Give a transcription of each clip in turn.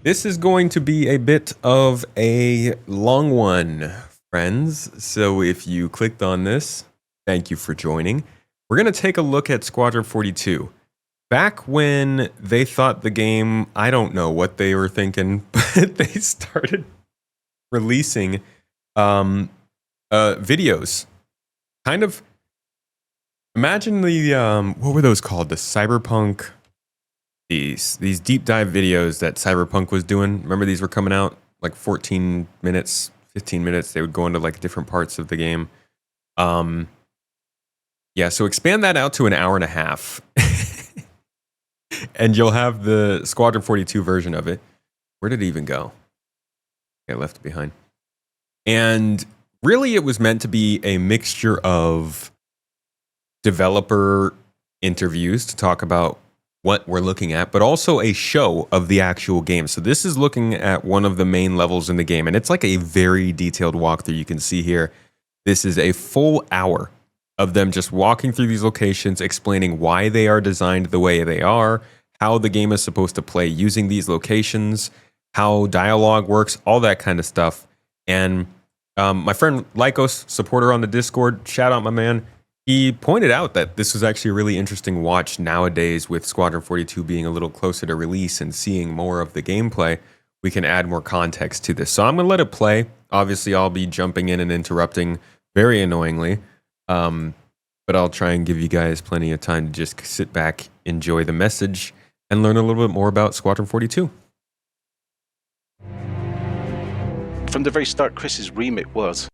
This is going to be a bit of a long one, friends. So if you clicked on this, thank you for joining. We're going to take a look at Squadron 42. Back when they thought the game, I don't know what they were thinking, but they started releasing videos. Kind of, imagine the, what were those called? The Cyberpunk... These deep dive videos that Cyberpunk was doing. Remember, these were coming out like 14 minutes, 15 minutes. They would go into like different parts of the game. Yeah, so expand that out to an hour and a half. And you'll have the Squadron 42 version of it. Where did it even go? I left it behind. And really, it was meant to be a mixture of developer interviews to talk about what we're looking at, but also a show of the actual game. So this is looking at one of the main levels in the game, and it's like a very detailed walkthrough. You can see here, this is a full hour of them just walking through these locations, explaining why they are designed the way they are, how the game is supposed to play using these locations, how dialogue works, all that kind of stuff. And my friend Lycos, supporter on the Discord, shout out my man, he pointed out that this was actually a really interesting watch nowadays with Squadron 42 being a little closer to release and seeing more of the gameplay. We can add more context to this. So I'm going to let it play. Obviously, I'll be jumping in and interrupting very annoyingly. But I'll try and give you guys plenty of time to just sit back, enjoy the message, and learn a little bit more about Squadron 42. From the very start, Chris's remit was...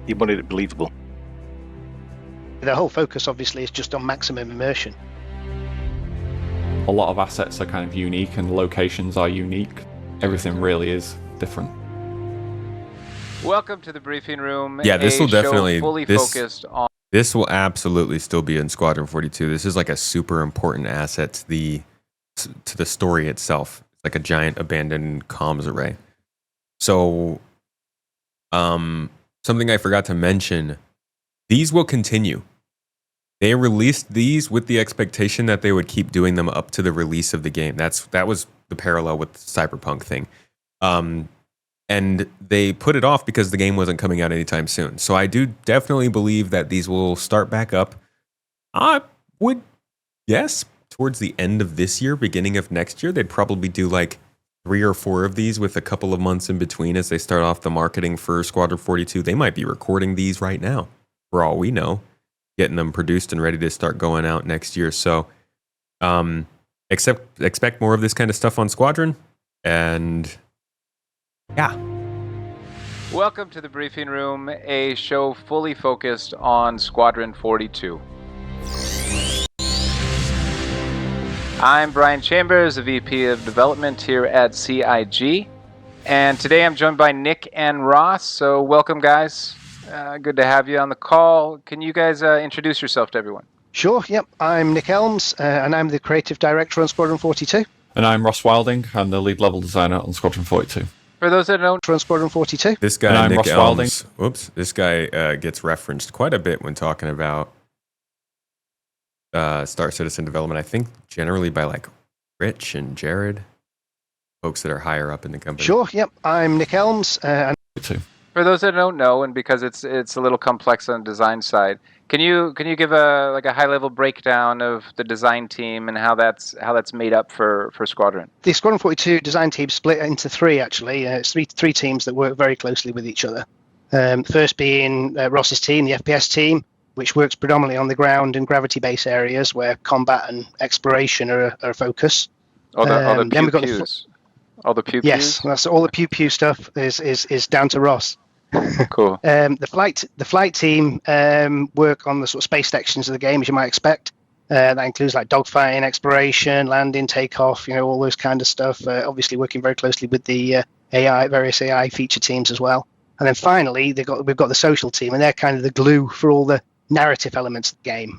he wanted it believable. The whole focus, obviously, is just on maximum immersion. A lot of assets are kind of unique and locations are unique. Everything really is different. Welcome to the briefing room. Yeah, this will definitely... focused on... This will absolutely still be in Squadron 42. This is like a super important asset to the story itself. It's like a giant abandoned comms array. So... something I forgot to mention, these will continue. They released these with the expectation that they would keep doing them up to the release of the game. That was the parallel with the Cyberpunk thing. And they put it off because the game wasn't coming out anytime soon. So I do definitely believe that these will start back up. I would guess towards the end of this year, beginning of next year, they'd probably do like 3 or 4 of these with a couple of months in between as they start off the marketing for Squadron 42. They might be recording these right now, for all we know, getting them produced and ready to start going out next year. So expect more of this kind of stuff on Squadron. And yeah. Welcome to the briefing room, a show fully focused on Squadron 42. I'm Brian Chambers, the VP of Development here at CIG. And today I'm joined by Nick and Ross. So welcome, guys. Good to have you on the call. Can you guys introduce yourself to everyone? Sure, yep. I'm Nick Elms, and I'm the creative director on Squadron 42. And I'm Ross Wilding. I'm the lead level designer on Squadron 42. For those that don't know, on Squadron 42. This guy, and I'm Nick Ross Elms, Wilding. This guy gets referenced quite a bit when talking about Star Citizen development. I think generally by like Rich and Jared, folks that are higher up in the company. Sure, yep. I'm Nick Elms. For those that don't know, and because it's a little complex on the design side, can you give a high level breakdown of the design team and how that's made up for Squadron? The Squadron 42 design team split into 3 actually. It's three teams that work very closely with each other. First being Ross's team, the FPS team, which works predominantly on the ground and gravity base areas where combat and exploration are a focus. All the pew-pews. All the pew-pews? Yes, that's all the pew-pew stuff is down to Ross. Cool. The flight team work on the sort of space sections of the game, as you might expect. That includes like dogfighting, exploration, landing, takeoff, all those kind of stuff. Obviously working very closely with the various AI feature teams as well. And then finally, we've got the social team, and they're kind of the glue for all the narrative elements of the game.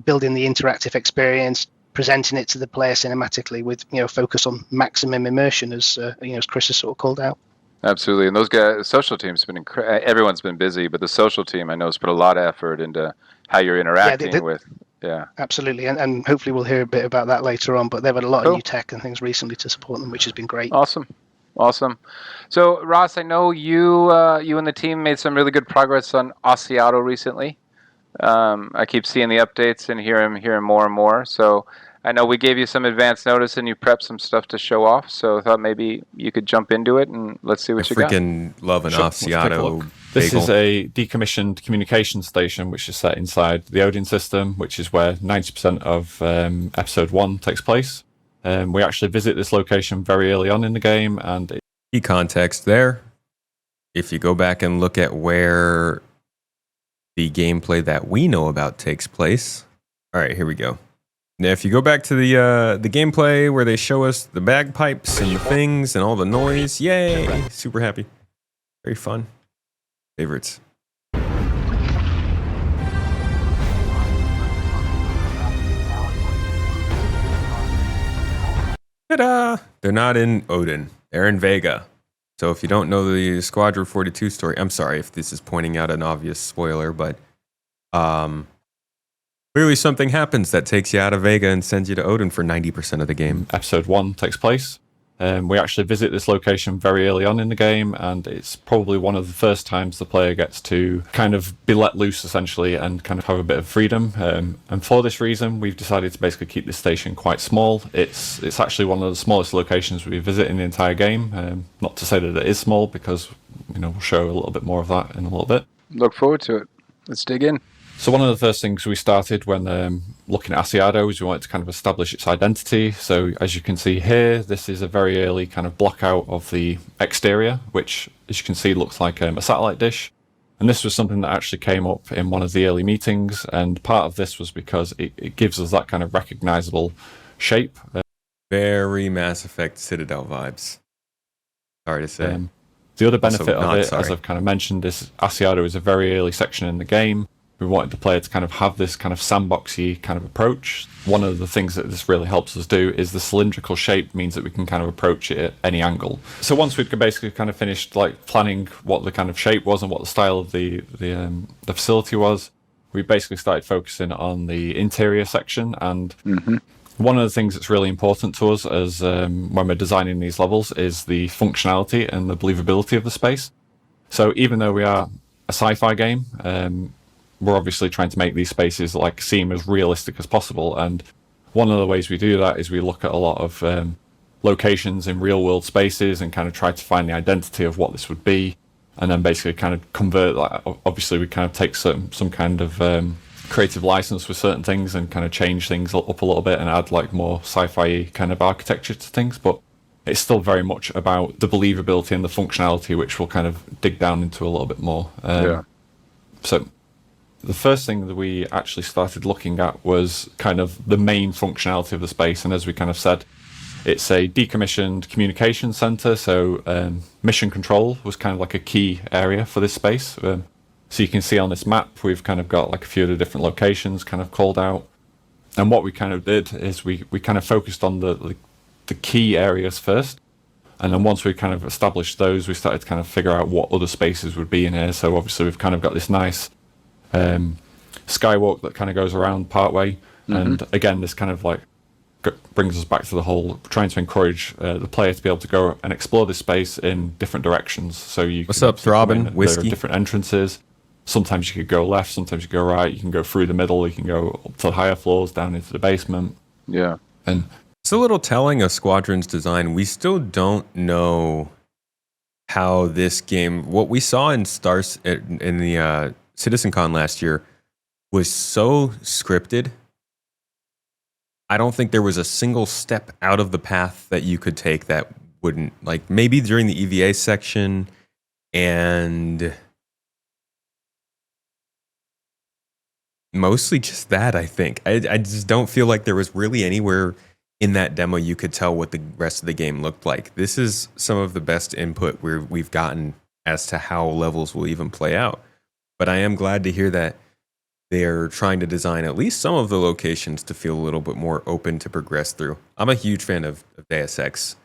Building the interactive experience, presenting it to the player cinematically with focus on maximum immersion, as Chris has sort of called out. Absolutely, and those guys, social team's been everyone's been busy, but the social team I know has put a lot of effort into how you're interacting with Yeah. Absolutely, and hopefully we'll hear a bit about that later on. But they've had a lot of new tech and things recently to support them, which has been great. Awesome. So Ross, I know you and the team made some really good progress on Aciedo recently. I keep seeing the updates and hearing more and more. So I know we gave you some advance notice and you prepped some stuff to show off. So I thought maybe you could jump into it and let's see what you got. Freaking love an Aciedo. This is a decommissioned communication station which is set inside the Odin system, which is where 90% of episode 1 takes place. We actually visit this location very early on in the game, and key context there. If you go back and look at where the gameplay that we know about takes place. All right, here we go. Now, if you go back to the gameplay where they show us the bagpipes and the things and all the noise, yay! Super happy. Very fun. Favorites. Ta-da! They're not in Odin. They're in Vega. So if you don't know the Squadron 42 story, I'm sorry if this is pointing out an obvious spoiler, but clearly something happens that takes you out of Vega and sends you to Odin for 90% of the game. Episode 1 takes place. We actually visit this location very early on in the game, and it's probably one of the first times the player gets to kind of be let loose, essentially, and kind of have a bit of freedom. And for this reason, we've decided to basically keep this station quite small. It's actually one of the smallest locations we visit in the entire game. Not to say that it is small, because we'll show a little bit more of that in a little bit. Look forward to it. Let's dig in. So one of the first things we started when looking at Aciedo is we wanted to kind of establish its identity. So as you can see here, this is a very early kind of blockout of the exterior, which, as you can see, looks like a satellite dish. And this was something that actually came up in one of the early meetings, and part of this was because it gives us that kind of recognizable shape. Very Mass Effect Citadel vibes. Sorry to say. The other benefit of it, as I've kind of mentioned, is Aciedo is a very early section in the game. We wanted the player to kind of have this kind of sandboxy kind of approach. One of the things that this really helps us do is the cylindrical shape means that we can kind of approach it at any angle. So once we'd basically kind of finished like planning what the kind of shape was and what the style of the facility was, we basically started focusing on the interior section. And one of the things that's really important to us as when we're designing these levels is the functionality and the believability of the space. So even though we are a sci-fi game, we're obviously trying to make these spaces like seem as realistic as possible, and one of the ways we do that is we look at a lot of locations in real world spaces and kind of try to find the identity of what this would be, and then basically kind of convert that. Obviously we kind of take some kind of creative license with certain things and kind of change things up a little bit and add like more sci-fi kind of architecture to things, but it's still very much about the believability and the functionality, which we'll kind of dig down into a little bit more. So the first thing that we actually started looking at was kind of the main functionality of the space. And as we kind of said, it's a decommissioned communication center. So mission control was kind of like a key area for this space. So you can see on this map, we've kind of got like a few of the different locations kind of called out. And what we kind of did is we kind of focused on the key areas first. And then once we kind of established those, we started to kind of figure out what other spaces would be in here. So obviously we've kind of got this nice skywalk that kind of goes around partway, and again this kind of like brings us back to the whole trying to encourage the player to be able to go and explore this space in different directions. So you what's up, Throbbing Whiskey? There are different entrances. Sometimes you could go left, sometimes you go right, you can go through the middle, you can go up to the higher floors, down into the basement. And it's a little telling of Squadron's design. We still don't know how this game, what we saw in in the CitizenCon last year, was so scripted. I don't think there was a single step out of the path that you could take that wouldn't, like maybe during the EVA section, and mostly just that, I think. I just don't feel like there was really anywhere in that demo you could tell what the rest of the game looked like. This is some of the best input we've gotten as to how levels will even play out. But I am glad to hear that they're trying to design at least some of the locations to feel a little bit more open to progress through. I'm a huge fan of Deus Ex,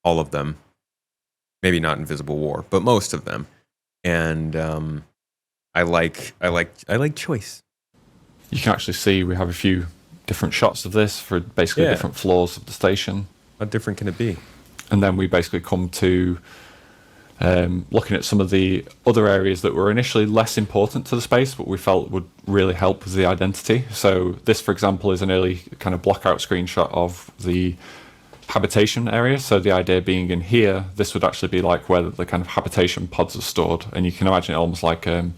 all of them. Maybe not Invisible War, but most of them. And I like choice. you can actually see we have a few different shots of this for basically different floors of the station. How different can it be? And then we basically come to looking at some of the other areas that were initially less important to the space, but we felt would really help with the identity. So this, for example, is an early kind of blockout screenshot of the habitation area. So the idea being in here, this would actually be like where the kind of habitation pods are stored. And you can imagine it almost like, I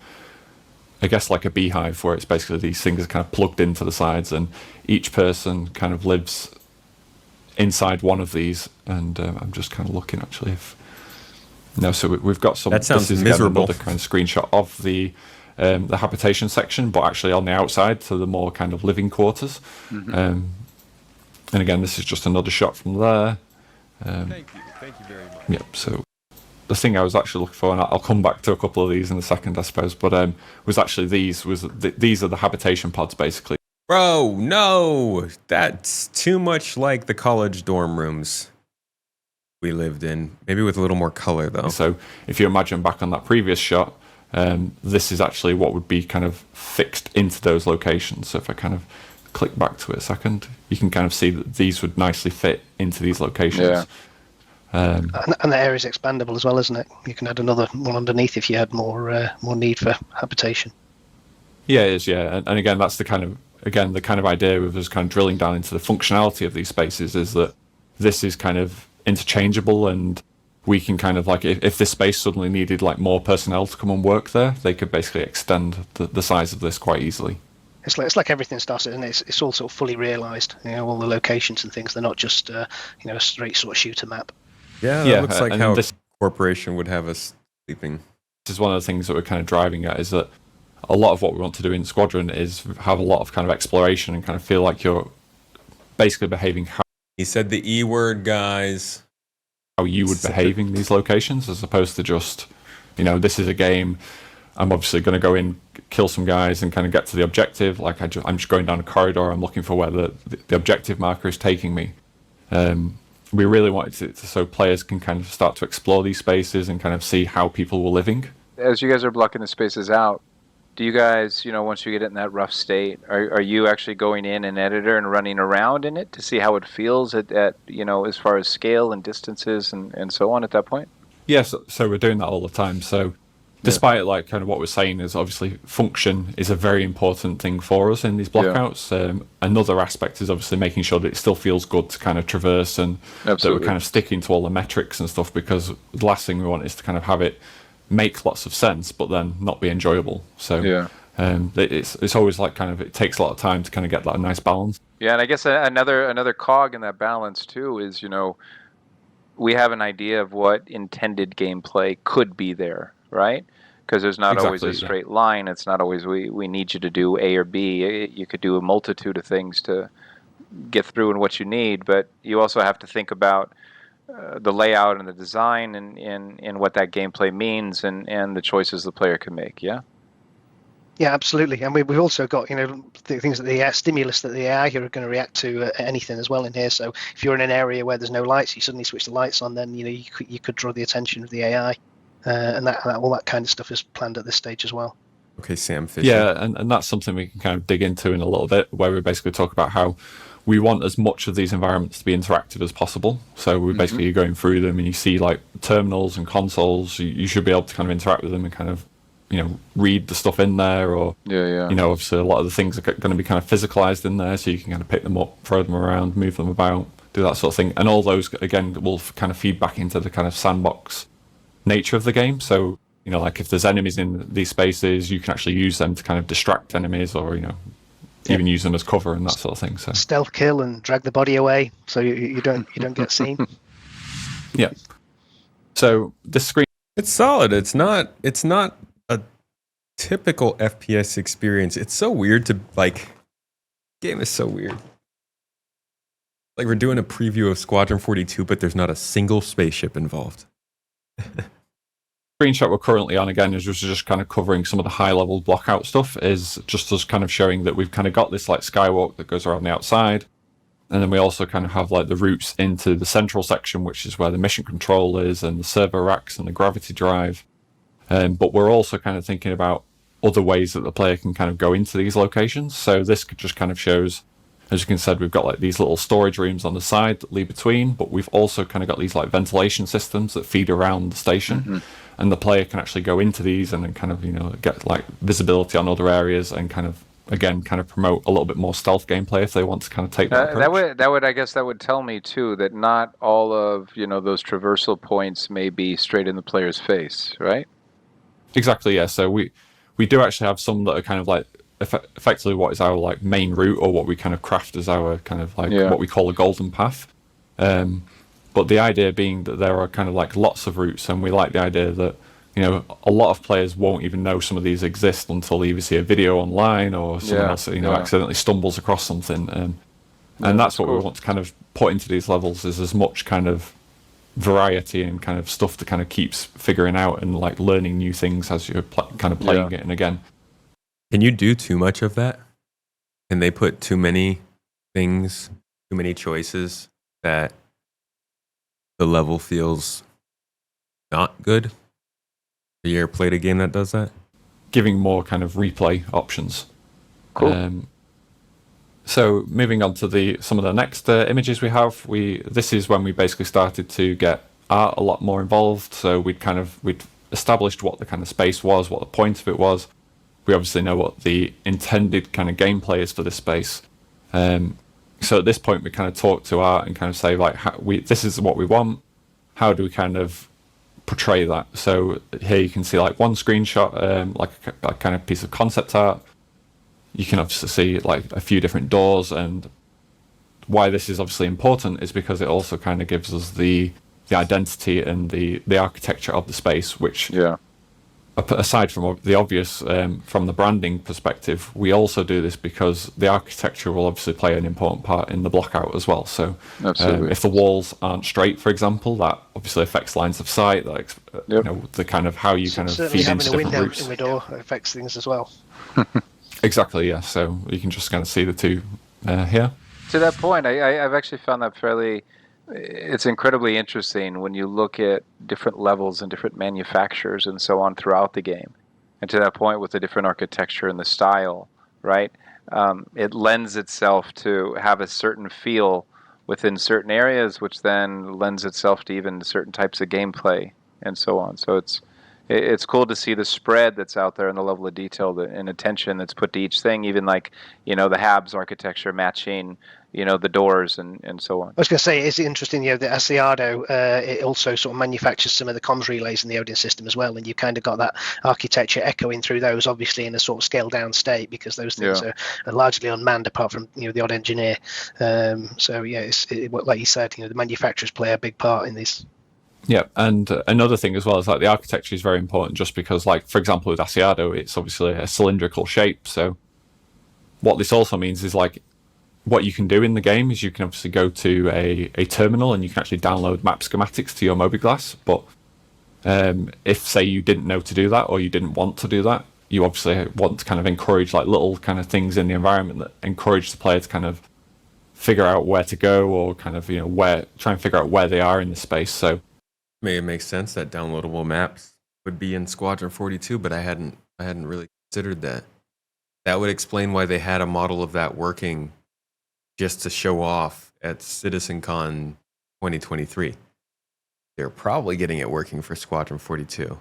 guess like a beehive, where it's basically these things are kind of plugged into the sides, and each person kind of lives inside one of these. And I'm just kind of looking actually if... No, so we've got some... That sounds this is miserable. Another kind of screenshot of the habitation section, but actually on the outside to the more kind of living quarters. Mm-hmm. And again, this is just another shot from there. Thank you very much. Yep, so the thing I was actually looking for, and I'll come back to a couple of these in a second, I suppose, but was actually these are the habitation pods, basically. Bro, no! That's too much like the college dorm rooms we lived in. Maybe with a little more color, though. So if you imagine back on that previous shot, this is actually what would be kind of fixed into those locations. So if I kind of click back to it a second, you can kind of see that these would nicely fit into these locations. Yeah. And the area is expandable as well, isn't it? You can add another one underneath if you had more need for habitation. Yeah, it is. Yeah, and again, that's the kind of idea of us kind of drilling down into the functionality of these spaces is that this is kind of interchangeable, and we can kind of like if this space suddenly needed like more personnel to come and work there, they could basically extend the size of this quite easily. It's like everything started, and it's all sort of fully realised. All the locations and things. They're not just a straight sort of shooter map. Yeah, that looks like how this corporation would have us sleeping. This is one of the things that we're kind of driving at, is that a lot of what we want to do in Squadron is have a lot of kind of exploration and kind of feel like you're basically behaving how He said the E word, guys. How you would behave in these locations, as opposed to just, this is a game. I'm obviously going to go in, kill some guys, and kind of get to the objective. Like I'm just going down a corridor. I'm looking for where the objective marker is taking me. We really wanted it so players can kind of start to explore these spaces and kind of see how people were living. As you guys are blocking the spaces out, do you guys, once you get it in that rough state, are you actually going in an editor and running around in it to see how it feels at as far as scale and distances and so on at that point? Yes, so we're doing that all the time. So despite like kind of what we're saying is obviously function is a very important thing for us in these blockouts. Another aspect is obviously making sure that it still feels good to kind of traverse, and that we're kind of sticking to all the metrics and stuff, because the last thing we want is to kind of have it make lots of sense but then not be enjoyable. So it's always like kind of, it takes a lot of time to kind of get that nice balance. Yeah, and I guess another cog in that balance too is we have an idea of what intended gameplay could be there, right? Because there's not always a straight line. It's not always we need you to do A or B. You could do a multitude of things to get through and what you need, but you also have to think about the layout and the design and what that gameplay means and the choices the player can make. Yeah absolutely. And we've also got the things that the stimulus that the AI are going to react to anything as well in here. So if you're in an area where there's no lights, you suddenly switch the lights on, then you could draw the attention of the AI, and all that kind of stuff is planned at this stage as well. Okay, Sam Fisher. Yeah, and that's something we can kind of dig into in a little bit, where we basically talk about how we want as much of these environments to be interactive as possible. So we basically you're going through them and you see like terminals and consoles. You should be able to kind of interact with them and kind of read the stuff in there, or obviously a lot of the things are going to be kind of physicalized in there, so you can kind of pick them up, throw them around, move them about, do that sort of thing. And all those again will kind of feed back into the kind of sandbox nature of the game. So like if there's enemies in these spaces, you can actually use them to kind of distract enemies, or even use them as cover and that sort of thing. So stealth kill and drag the body away so you don't get seen. Yeah. So this screen, it's solid. It's not a typical FPS experience. It's so weird to game is so weird. Like we're doing a preview of Squadron 42, but there's not a single spaceship involved. Screenshot we're currently on again is just kind of covering some of the high level blockout stuff, is just us kind of showing that we've kind of got this like skywalk that goes around the outside, and then we also kind of have like the routes into the central section, which is where the mission control is and the server racks and the gravity drive. But we're also kind of thinking about other ways that the player can kind of go into these locations. So this just kind of shows, as you can see, we've got like these little storage rooms on the side that lead between, but we've also kind of got these like ventilation systems that feed around the station, and the player can actually go into these and then kind of, you know, get like visibility on other areas and kind of, again, kind of promote a little bit more stealth gameplay if they want to kind of take that approach. That would tell me too that not all of, you know, those traversal points may be straight in the player's face, right? Exactly, yeah. So we do actually have some that are kind of like effectively what is our like main route, or what we kind of craft as our kind of like what we call a golden path. But the idea being that there are kind of like lots of routes, and we like the idea that, you know, a lot of players won't even know some of these exist until they either see a video online or someone else, you know, accidentally stumbles across something. And that's what we want to kind of put into these levels, is as much kind of variety and kind of stuff that kind of keeps figuring out and like learning new things as you're kind of playing it. And again, can you do too much of that? Can they put too many things, too many choices that the level feels not good? Have you ever played a game that does that? Giving more kind of replay options. Cool. So moving on to some of the next images we have, this is when we basically started to get art a lot more involved. So we'd established what the kind of space was, what the point of it was. We obviously know what the intended kind of gameplay is for this space. So at this point, we kind of talk to art and kind of say, like, this is what we want. How do we kind of portray that? So here you can see like one screenshot, like a kind of piece of concept art. You can obviously see like a few different doors, and why this is obviously important is because it also kind of gives us the identity and the architecture of the space, which aside from the obvious, from the branding perspective, we also do this because the architecture will obviously play an important part in the blockout as well. So if the walls aren't straight, for example, that obviously affects lines of sight, like you know, the kind of how you kind of feed into different routes. In the door affects things as well. Exactly, yeah. So you can just kind of see the two here. To that point, I've actually found that it's incredibly interesting when you look at different levels and different manufacturers and so on throughout the game. And to that point, with the different architecture and the style, right? It lends itself to have a certain feel within certain areas, which then lends itself to even certain types of gameplay and so on. So it's cool to see the spread that's out there and the level of detail and attention that's put to each thing, even like, you know, the Habs architecture matching, you know, the doors and so on. I was going to say, it's interesting, you know, the Aciedo, it also sort of manufactures some of the comms relays in the Odin system as well, and you kind of got that architecture echoing through those, obviously in a sort of scaled down state, because those things are largely unmanned apart from, you know, the odd engineer. So yeah, like you said, you know, the manufacturers play a big part in these. Yeah, and another thing as well is like the architecture is very important, just because, like, for example, with Aciedo, it's obviously a cylindrical shape. So what this also means is, like, what you can do in the game is you can obviously go to a terminal and you can actually download map schematics to your mobiGlas. But if, say, you didn't know to do that, or you didn't want to do that, you obviously want to kind of encourage like little kind of things in the environment that encourage the player to kind of figure out where to go, or kind of, you know, try and figure out where they are in the space. So it makes sense that downloadable maps would be in Squadron 42, but I hadn't really considered that. That would explain why they had a model of that working just to show off at CitizenCon 2023. They're probably getting it working for Squadron 42.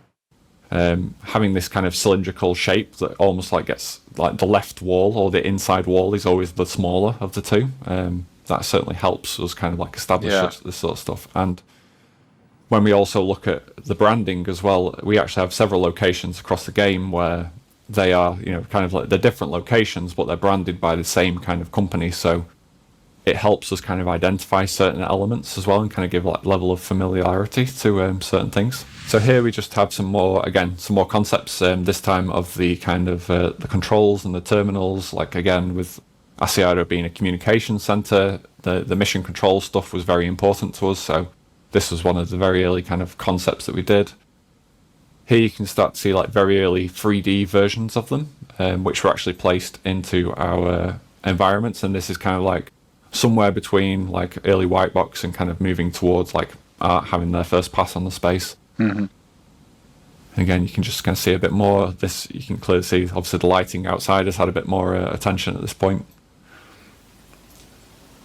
Having this kind of cylindrical shape that almost like gets like the left wall or the inside wall is always the smaller of the two. That certainly helps us kind of like establish this sort of stuff. And when we also look at the branding as well, we actually have several locations across the game where they are, you know, kind of like they're different locations, but they're branded by the same kind of company. So it helps us kind of identify certain elements as well and kind of give like level of familiarity to certain things. So here we just have some more concepts, this time of the kind of the controls and the terminals, like again with Aciedo being a communication center, the mission control stuff was very important to us. So this was one of the very early kind of concepts that we did. Here you can start to see like very early 3D versions of them, which were actually placed into our environments. And this is kind of like somewhere between like early white box and kind of moving towards like art having their first pass on the space. Mm-hmm. Again, you can just kind of see a bit more of this. You can clearly see, obviously, the lighting outside has had a bit more attention at this point.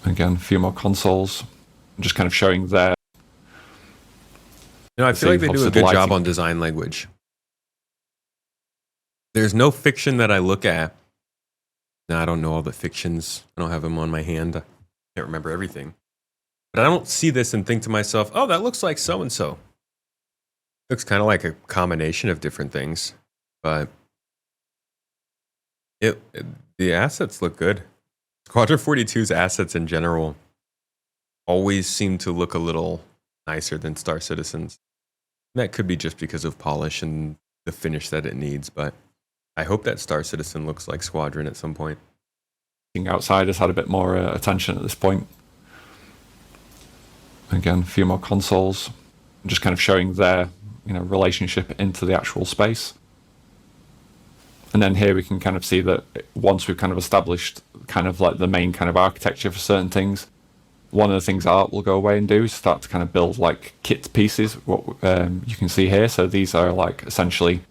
Again, a few more consoles. Just kind of showing there. I feel like they do a good job on design language. There's no fiction that I look at. Now, I don't know all the fictions. I don't have them on my hand. I can't remember everything. But I don't see this and think to myself, oh, that looks like so-and-so. Looks kind of like a combination of different things. But the assets look good. Squadron 42's assets in general always seem to look a little nicer than Star Citizen's. That could be just because of polish and the finish that it needs, but I hope that Star Citizen looks like Squadron at some point. Outside has had a bit more attention at this point. Again, a few more consoles. Just kind of showing their relationship into the actual space. And then here we can kind of see that once we've kind of established kind of like the main kind of architecture for certain things, one of the things Art will go away and do is start to kind of build like kit pieces, what you can see here. So these are like essentially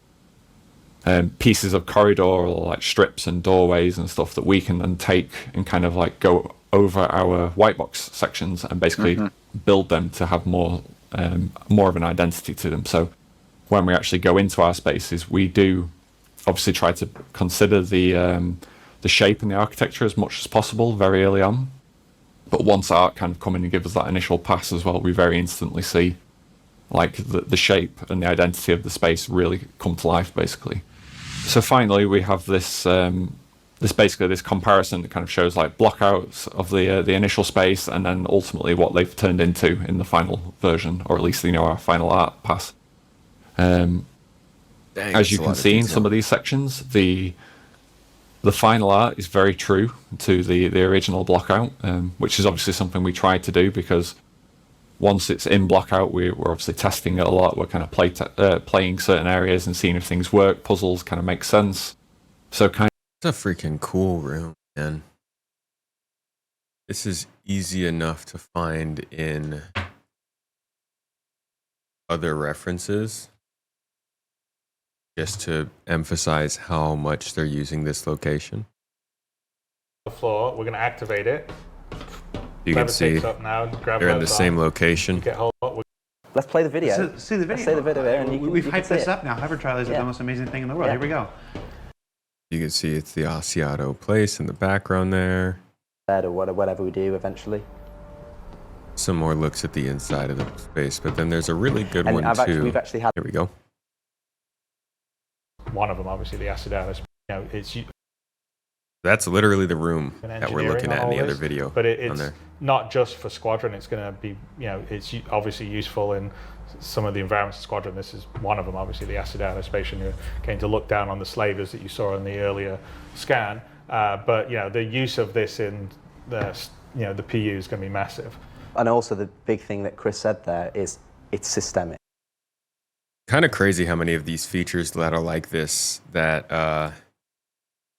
pieces of corridor or like strips and doorways and stuff that we can then take and kind of like go over our white box sections and basically build them to have more of an identity to them. So when we actually go into our spaces, we do obviously try to consider the shape and the architecture as much as possible very early on. But once Art kind of come in and give us that initial pass as well, we very instantly see like the shape and the identity of the space really come to life, basically. So finally, we have this this comparison that kind of shows like blockouts of the initial space, and then ultimately what they've turned into in the final version, or at least our final art pass. As you can see in some of these sections, the final art is very true to the original blockout, which is obviously something we tried to do because once it's in blockout, we're obviously testing it a lot. We're kind of playing certain areas and seeing if things work. Puzzles kind of make sense. So it's a freaking cool room, man. This is easy enough to find in other references, just to emphasize how much they're using this location. The floor, we're going to activate it. You can see they're in the same location. Let's play the video. See the video. Let's play the video there, and We've hyped this up now. Hyper trailers are the most amazing thing in the world. Here we go. You can see it's the Aciedo place in the background there. Or whatever we do eventually. Some more looks at the inside of the space, but then there's a really good one too. We've actually had. Here we go. One of them, obviously, the Aciedo. It's That's literally the room that we're looking at in the other video. But it's not just for Squadron. It's going to be, it's obviously useful in some of the environments of Squadron. This is one of them, obviously, the Aciedo station. You're going to look down on the slavers that you saw in the earlier scan. But the use of this in the PU is going to be massive. And also the big thing that Chris said there is it's systemic. Kind of crazy how many of these features that are like this that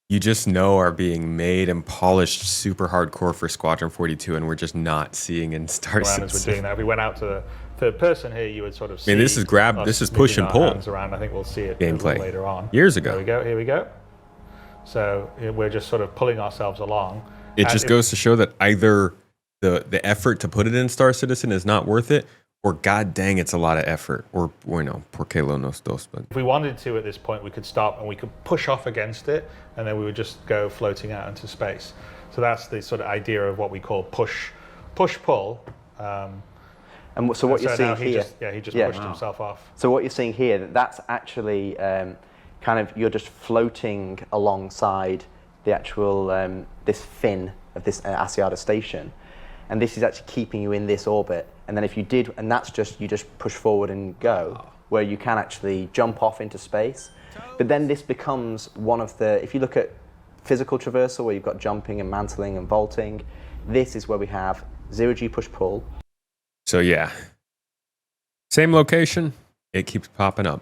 you just know are being made and polished super hardcore for Squadron 42, and we're just not seeing in Star Citizen. As we're doing that, if we went out to the third person here, you would sort of see. I mean, this is push and pull. Around. I think we'll see it gameplay later on. Years ago. Here we go. So we're just sort of pulling ourselves along. It just goes to show that either the effort to put it in Star Citizen is not worth it, or god dang, it's a lot of effort. Or porque lo nos dos. But if we wanted to at this point, we could stop and we could push off against it, and then we would just go floating out into space. So that's the sort of idea of what we call push-pull. And so what you're seeing here... he just pushed himself off. So what you're seeing here, that's actually kind of, you're just floating alongside the actual, this fin of this Aciedo station. And this is actually keeping you in this orbit. And then if you did, and that's just, you just push forward and go, where you can actually jump off into space. But then this becomes one of the, if you look at physical traversal, where you've got jumping and mantling and vaulting, this is where we have zero-G push-pull. So yeah, same location, it keeps popping up.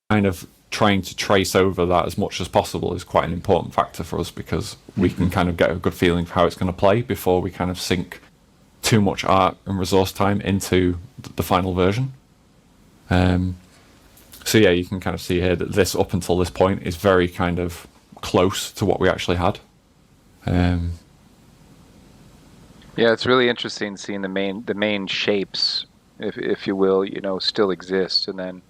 Kind of trying to trace over that as much as possible is quite an important factor for us, because we can kind of get a good feeling for how it's going to play before we kind of sink too much art and resource time into the final version. So yeah, you can kind of see here that this, up until this point, is very kind of close to what we actually had. Yeah, it's really interesting seeing the main shapes, if you will, still exist, and then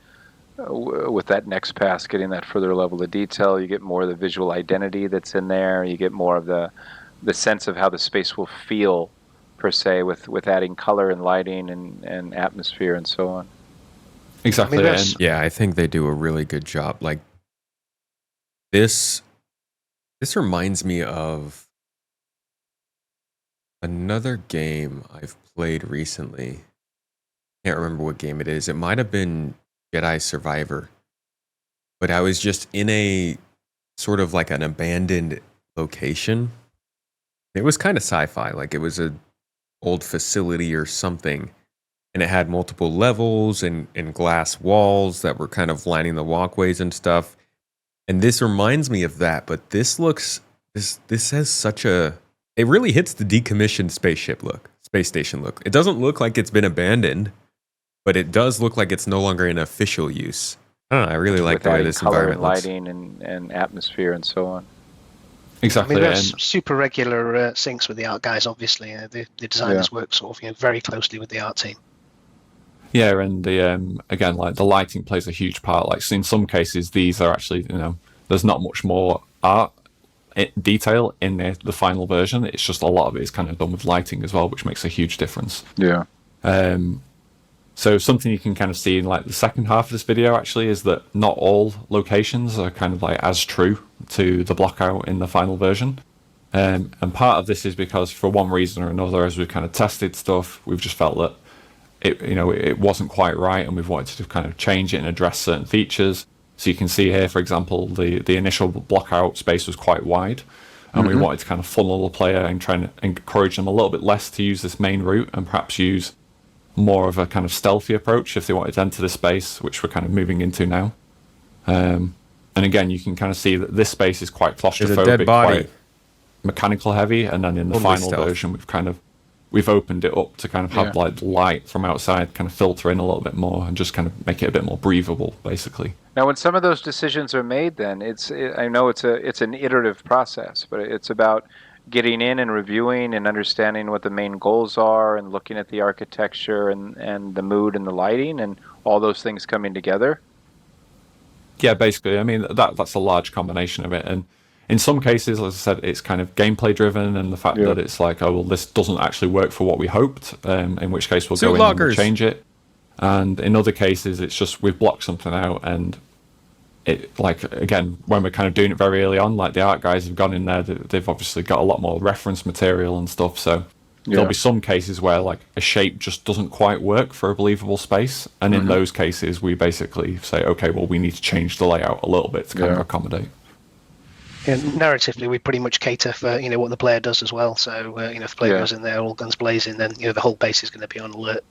with that next pass, getting that further level of detail, you get more of the visual identity that's in there. You get more of the sense of how the space will feel, per se, with adding color and lighting and atmosphere and so on. Exactly. Yeah, I think they do a really good job. Like this reminds me of another game I've played recently. Can't remember what game it is. It might have been Jedi Survivor. But I was just in a sort of like an abandoned location. It was kind of sci-fi, like it was an old facility or something. And it had multiple levels and glass walls that were kind of lining the walkways and stuff. And this reminds me of that, but this has such a... It really hits the decommissioned space station look. It doesn't look like it's been abandoned, but it does look like it's no longer in official use. I don't know, I really like the way this environment looks. Lighting and atmosphere and so on. Exactly. There's super regular syncs with the art guys, obviously. The designers work sort of very closely with the art team. Yeah, and the again, like the lighting plays a huge part. Like, so in some cases, these are actually, there's not much more art detail in the final version. It's just a lot of it is kind of done with lighting as well, which makes a huge difference. Yeah. So something you can kind of see in like the second half of this video actually is that not all locations are kind of like as true to the blockout in the final version. And part of this is because for one reason or another, as we've kind of tested stuff, we've just felt that it wasn't quite right, and we've wanted to kind of change it and address certain features. So you can see here, for example, the initial blockout space was quite wide, and we wanted to kind of funnel the player and try and encourage them a little bit less to use this main route and perhaps use more of a kind of stealthy approach if they wanted to enter the space, which we're kind of moving into now. And again, you can kind of see that this space is quite claustrophobic, quite mechanical heavy, and then in the final version, we've opened it up to kind of have like light from outside kind of filter in a little bit more and just kind of make it a bit more breathable, basically. Now, when some of those decisions are made, then I know it's an iterative process, but it's about getting in and reviewing and understanding what the main goals are and looking at the architecture and the mood and the lighting and all those things coming together. Yeah, basically. I mean, that's a large combination of it. And in some cases, as I said, it's kind of gameplay driven, and the fact that it's like, oh, well, this doesn't actually work for what we hoped, in which case we'll go in and we'll change it. And in other cases, it's just we've blocked something out, and it, like, again, when we're kind of doing it very early on, like the art guys have gone in there, they've obviously got a lot more reference material and stuff, so there'll be some cases where like a shape just doesn't quite work for a believable space, and in those cases we basically say, okay, well, we need to change the layout a little bit to kind of accommodate. Yeah, narratively, we pretty much cater for what the player does as well. So if the player goes in there all guns blazing, then the whole base is going to be on alert.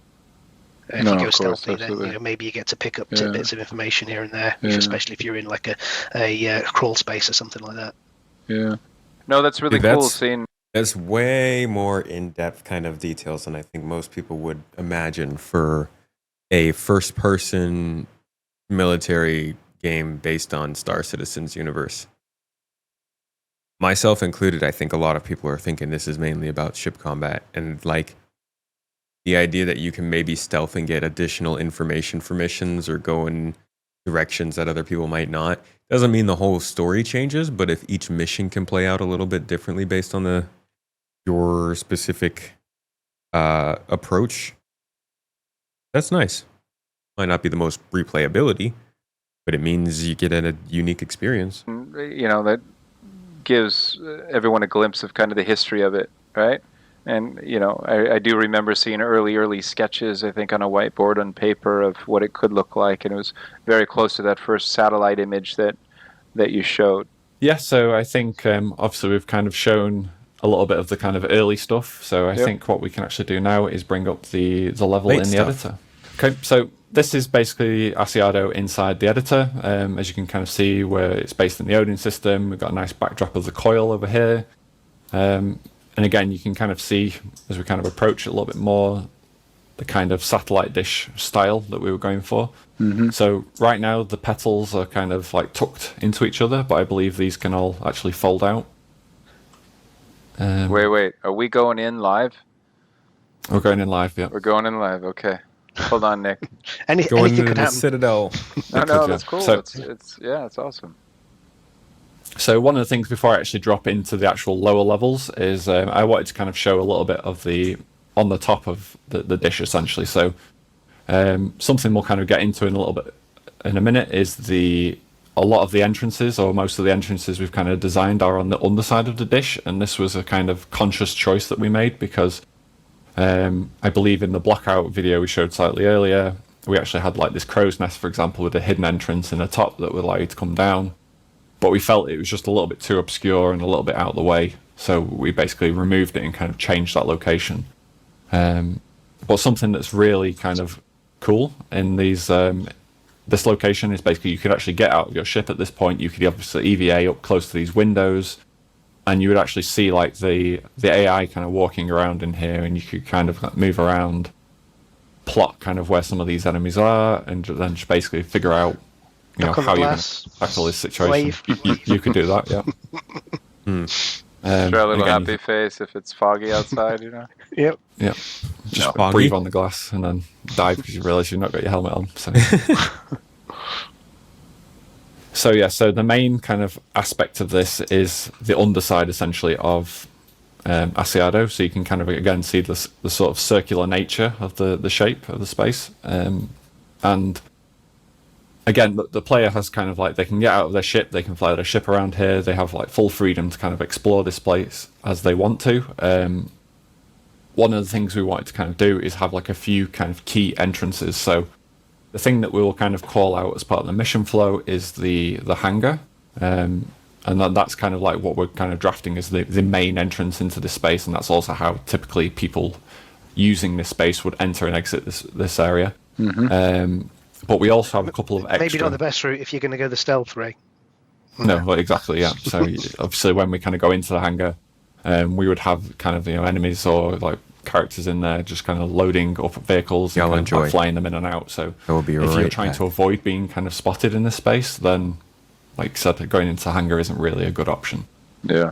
If you go stealthy, then maybe you get to pick up tidbits of information here and there, especially if you're in like a crawl space or something like that. Yeah. No, that's really cool seeing. That's way more in-depth kind of details than I think most people would imagine for a first-person military game based on Star Citizen's universe. Myself included, I think a lot of people are thinking this is mainly about ship combat, and like the idea that you can maybe stealth and get additional information for missions or go in directions that other people might not doesn't mean the whole story changes, but if each mission can play out a little bit differently based on your specific approach, that's nice. Might not be the most replayability, but it means you get a unique experience. That gives everyone a glimpse of kind of the history of it, right? And I do remember seeing early sketches, I think, on a whiteboard on paper of what it could look like, and it was very close to that first satellite image that you showed. Yeah, so I think obviously we've kind of shown a little bit of the kind of early stuff, so I think what we can actually do now is bring up the level in the editor. Okay, so this is basically Aciedo inside the editor. As you can kind of see, where it's based in the Odin system, we've got a nice backdrop of the coil over here. And again, you can kind of see, as we kind of approach it a little bit more, kind of satellite dish style that we were going for. So right now the petals are kind of like tucked into each other, but I believe these can all actually fold out. Wait. Are we going in live? We're going in live, yeah. We're going in live. Okay. Hold on, Nick. Going Anything into could the happen. Citadel. No, that's cool. So- It's awesome. So one of the things before I actually drop into the actual lower levels is I wanted to kind of show a little bit of on the top of the dish essentially. So something we'll kind of get into in a little bit in a minute is a lot of the entrances, or most of the entrances we've kind of designed, are on the underside of the dish, and this was a kind of conscious choice that we made because I believe in the blockout video we showed slightly earlier, we actually had like this crow's nest, for example, with a hidden entrance in the top that would allow you to come down. But we felt it was just a little bit too obscure and a little bit out of the way, so we basically removed it and kind of changed that location. But something that's really kind of cool in this location is basically you could actually get out of your ship at this point. You could obviously EVA up close to these windows, and you would actually see like the AI kind of walking around in here, and you could kind of like move around, plot kind of where some of these enemies are, and then just basically figure out how you're going to tackle this situation. You could do that, yeah. Show a little again, happy face if it's foggy outside, Yep. Yeah. Just Foggy. breathe on the glass and then dive because you realise you've not got your helmet on. So the main kind of aspect of this is the underside essentially of Aciedo. So you can kind of again see the sort of circular nature of the shape of the space. And again, the player has kind of like, they can get out of their ship, they can fly their ship around here, they have like full freedom to kind of explore this place as they want to. One of the things we wanted to kind of do is have like a few kind of key entrances. So the thing that we will kind of call out as part of the mission flow is the hangar. And that's kind of like what we're kind of drafting as the main entrance into this space, and that's also how typically people using this space would enter and exit this area. But we also have a couple of extra... Maybe not the best route if you're going to go the stealth way. No, well, exactly, yeah. So obviously when we kind of go into the hangar, we would have kind of enemies or like characters in there just kind of loading up vehicles and kind of, like, flying them in and out. So if you're trying to avoid being kind of spotted in this space, then like I said, going into the hangar isn't really a good option. Yeah.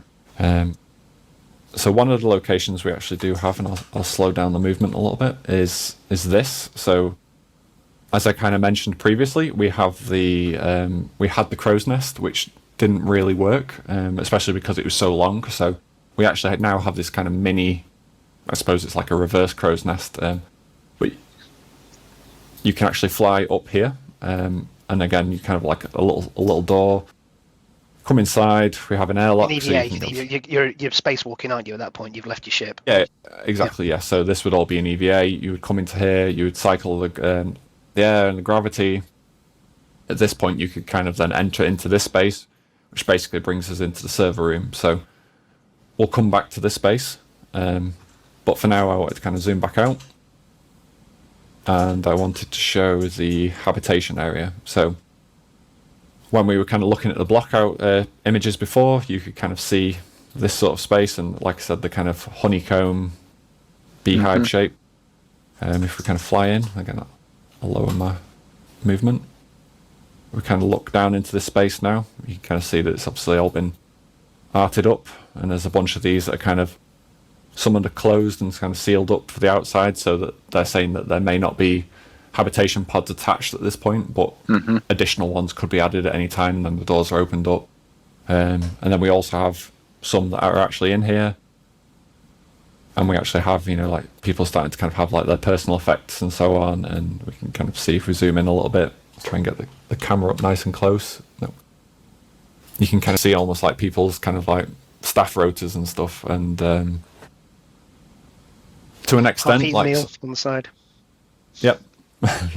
So one of the locations we actually do have, and I'll slow down the movement a little bit, is this. So as I kind of mentioned previously, we had the crow's nest, which didn't really work, especially because it was so long. So we actually now have this kind of mini, I suppose it's like a reverse crow's nest, but you can actually fly up here, and again you kind of like a little door. Come inside. We have an airlock. An EVA, you're spacewalking, aren't you? At that point, you've left your ship. Yeah, exactly. Yeah. So this would all be an EVA. You would come into here. You would cycle the air and the gravity. At this point, you could kind of then enter into this space, which basically brings us into the server room. So we'll come back to this space, but for now, I wanted to kind of zoom back out, and I wanted to show the habitation area. So when we were kind of looking at the blockout images before, you could kind of see this sort of space, and like I said, the kind of honeycomb beehive shape. If we kind of fly in, again, I'll lower my movement. We kind of look down into this space now. You can kind of see that it's obviously all been arted up, and there's a bunch of these that are kind of, some are closed and kind of sealed up for the outside, so that they're saying that there may not be habitation pods attached at this point, but additional ones could be added at any time, and then the doors are opened up. And then we also have some that are actually in here, and we actually have, like people starting to kind of have like their personal effects and so on, and we can kind of see if we zoom in a little bit, try and get the camera up nice and close. You can kind of see almost like people's kind of like staff rotors and stuff, and to an extent, like meal on the side. Yep.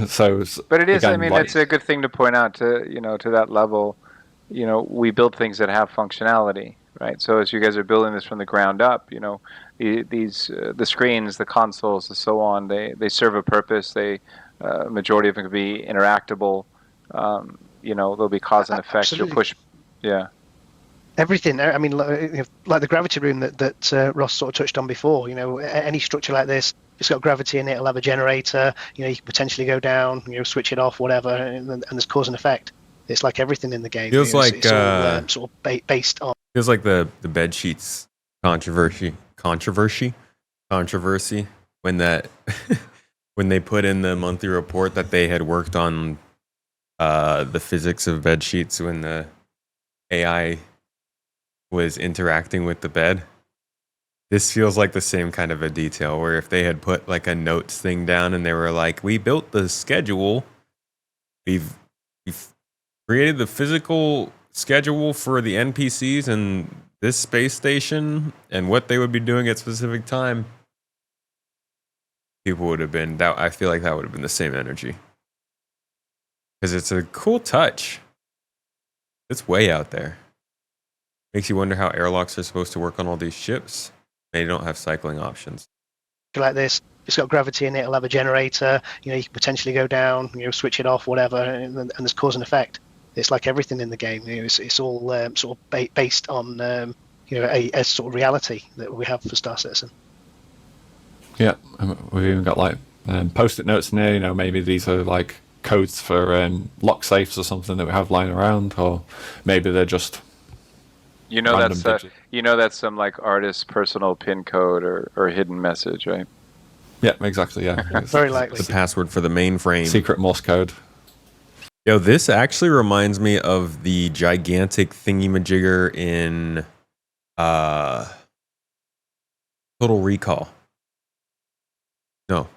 So, but it is. again, I mean, like, it's a good thing to point out to to that level. We build things that have functionality, right? So as you guys are building this from the ground up, the screens, the consoles, and so on, they serve a purpose. They majority of them can be interactable. There'll be cause and effect. Absolutely. You'll push, yeah. Everything. I mean, like the gravity room that Ross sort of touched on before. Any structure like this, it's got gravity in it. It'll have a generator. You know, you can potentially go down. You know, switch it off, whatever, and there's cause and effect. It's like everything in the game. Feels like it's all sort of based on. Feels like the bed sheets controversy when that when they put in the monthly report that they had worked on the physics of bed sheets when the AI was interacting with the bed. This feels like the same kind of a detail where if they had put like a notes thing down and they were like, we built the schedule, we've created the physical schedule for the NPCs and this space station and what they would be doing at specific time, people would have been that. I feel like that would have been the same energy because it's a cool touch. It's way out there. Makes you wonder how airlocks are supposed to work on all these ships. They don't have cycling options. Like this, it's got gravity in it. It'll have a generator. You know, you can potentially go down. You know, switch it off, whatever, and there's cause and effect. It's like everything in the game. You know, it's all sort of based on you know a sort of reality that we have for Star Citizen. Yeah, we've even got like post-it notes in there. You know, maybe these are like codes for lock safes or something that we have lying around, or maybe they're just. You know that's some like artist's personal pin code or hidden message, right? Yeah, exactly. Yeah, very likely the password for the mainframe. Secret Morse code. Yo, this actually reminds me of the gigantic thingy-majigger in Total Recall. No.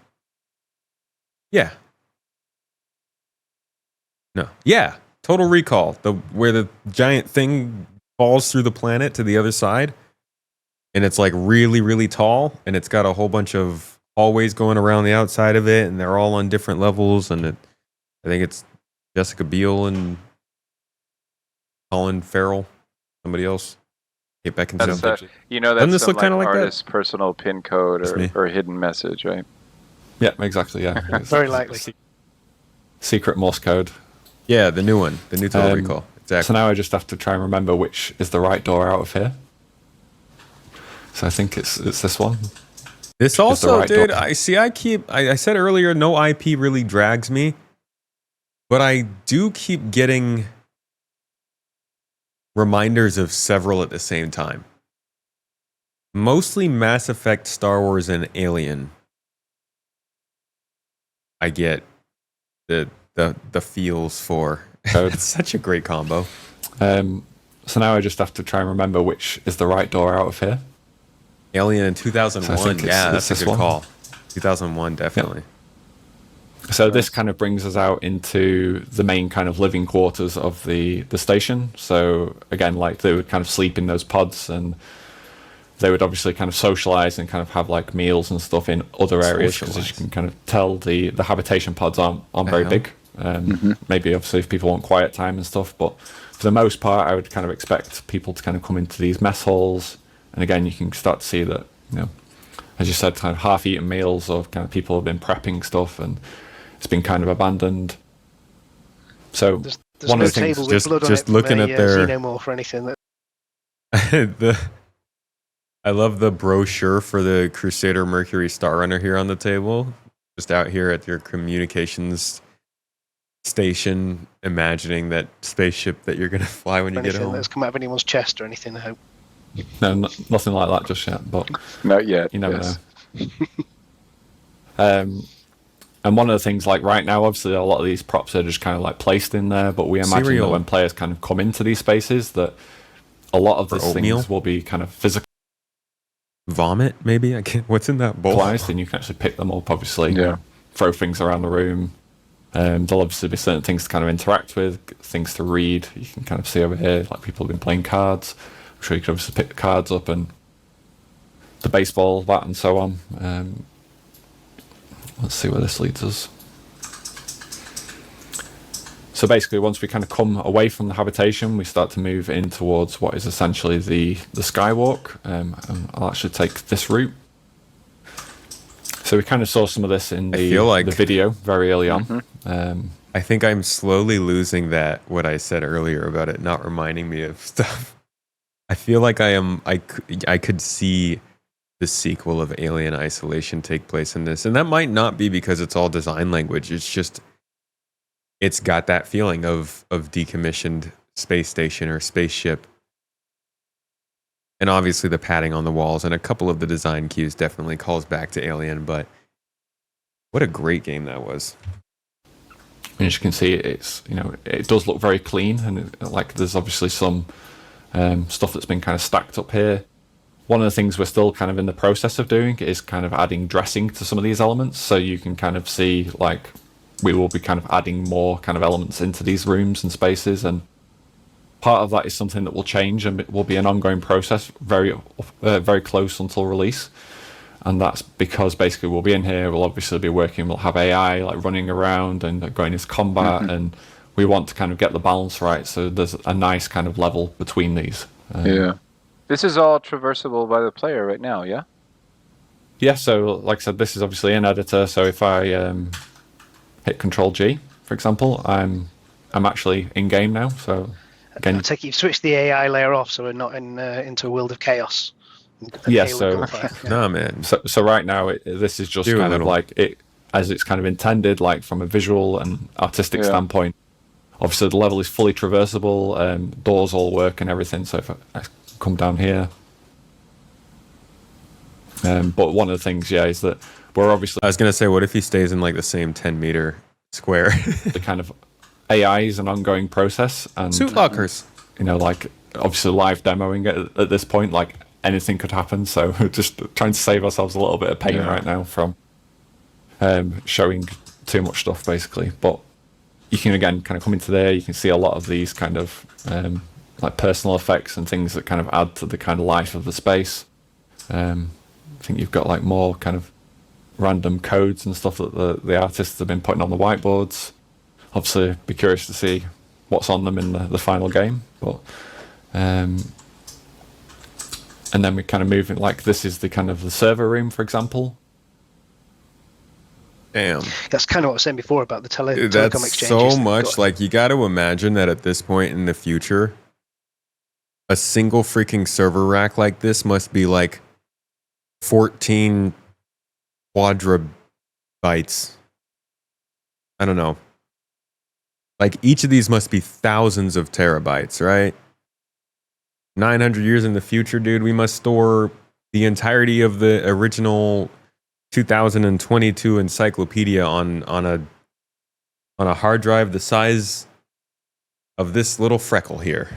Yeah. No. Yeah. Total Recall. Where the giant thing falls through the planet to the other side. And it's like really, really tall. And it's got a whole bunch of hallways going around the outside of it. And they're all on different levels. And I think it's Jessica Biel and Colin Farrell. Somebody else. Kate Beckinsale. You know that's some like artist's personal pin code or hidden message, right? Yeah, exactly. Yeah. Very likely. Secret Morse code. Yeah, the new one. The new Total Recall. Exactly. So now I just have to try and remember which is the right door out of here. So I think it's this one. This also, dude, I said earlier, no IP really drags me. But I do keep getting reminders of several at the same time. Mostly Mass Effect, Star Wars, and Alien. I get the feels for. It's such a great combo. So now I just have to try and remember which is the right door out of here. Alien in 2001. So yeah, that's a good call. 2001, definitely. Yeah. So this kind of brings us out into the main kind of living quarters of the station. So again, like they would kind of sleep in those pods, and they would obviously kind of socialize and kind of have like meals and stuff in other areas, because as you can kind of tell, the habitation pods aren't very big. Maybe obviously if people want quiet time and stuff, but for the most part I would kind of expect people to kind of come into these mess halls, and again you can start to see that, you know, as you said, kind of half-eaten meals, or kind of people have been prepping stuff and it's been kind of abandoned. So there's one no of the things, table with blood just on it looking at their xenomorph or anything. I love the brochure for the Crusader Mercury Star Runner here on the table. Just out here at your communications station, imagining that spaceship that you're going to fly when you get home. That's come out of anyone's chest or anything, I hope. No, nothing like that just yet, but not yet. You never know. And one of the things, like right now, obviously a lot of these props are just kind of like placed in there, but we imagine that when players kind of come into these spaces, that a lot of these things will be kind of physical. Vomit, maybe? What's in that bowl? And you can actually pick them up, obviously. Yeah. Throw things around the room. There'll obviously be certain things to kind of interact with, things to read. You can kind of see over here, like people have been playing cards. I'm sure you can obviously pick the cards up and the baseball, that and so on. Let's see where this leads us. So basically, once we kind of come away from the habitation, we start to move in towards what is essentially the skywalk. And I'll actually take this route. So we kind of saw some of this in the video very early on. I think I'm slowly losing what I said earlier about it not reminding me of stuff. I feel like I could see the sequel of Alien Isolation take place in this. And that might not be because it's all design language. It's just, it's got that feeling of decommissioned space station or spaceship. And obviously the padding on the walls and a couple of the design cues definitely calls back to Alien, but what a great game that was. And as you can see, it's, you know, it does look very clean, and like there's obviously some stuff that's been kind of stacked up here. One of the things we're still kind of in the process of doing is kind of adding dressing to some of these elements, so you can kind of see, like, we will be kind of adding more kind of elements into these rooms and spaces, and part of that is something that will change and it will be an ongoing process, very close until release. And that's because basically we'll be in here, we'll obviously be working, we'll have AI like running around and going into combat, and we want to kind of get the balance right, so there's a nice kind of level between these. This is all traversable by the player right now, yeah? Yeah, so like I said, this is obviously an editor, so if I hit Control G, for example, I'm actually in game now. So again, I take it you've switched the AI layer off, so we're not into a world of chaos. Yeah, so nah, man. So right now, this is just kind of like it as it's kind of intended, like from a visual and artistic standpoint. Obviously, the level is fully traversable, doors all work and everything. So if I come down here, but one of the things, is that we're obviously. I was gonna say, what if he stays in like the same 10-meter square? The kind of AI is an ongoing process, and suit lockers. You know, like obviously live demoing at this point, like anything could happen. So just trying to save ourselves a little bit of pain right now from showing too much stuff, basically. But you can again kind of come into there. You can see a lot of these kind of like personal effects and things that kind of add to the kind of life of the space. I think you've got like more kind of random codes and stuff that the artists have been putting on the whiteboards. Obviously, be curious to see what's on them in the final game. But and then we kind of move in, like this is the kind of the server room, for example. Damn. That's kind of what I was saying before about the telecom That's exchanges. so much. Like, you got to imagine that at this point in the future, a single freaking server rack like this must be like 14 quadribytes. I don't know. Like, each of these must be thousands of terabytes, right? 900 years in the future, dude, we must store the entirety of the original 2022 encyclopedia on a hard drive the size of this little freckle here.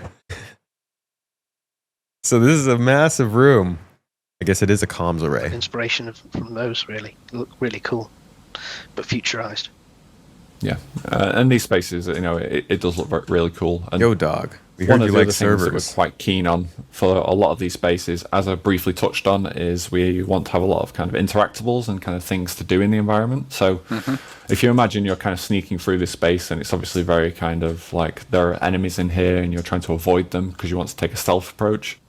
So this is a massive room. I guess it is a comms array. Inspiration from those really look really cool, but futurized. Yeah, and these spaces, you know, it does look really cool. And yo, dog. We one heard of you the like other servers. things that we're quite keen on for a lot of these spaces, as I briefly touched on, is we want to have a lot of kind of interactables and kind of things to do in the environment. So if you imagine you're kind of sneaking through this space, and it's obviously very kind of like there are enemies in here and you're trying to avoid them because you want to take a stealth approach.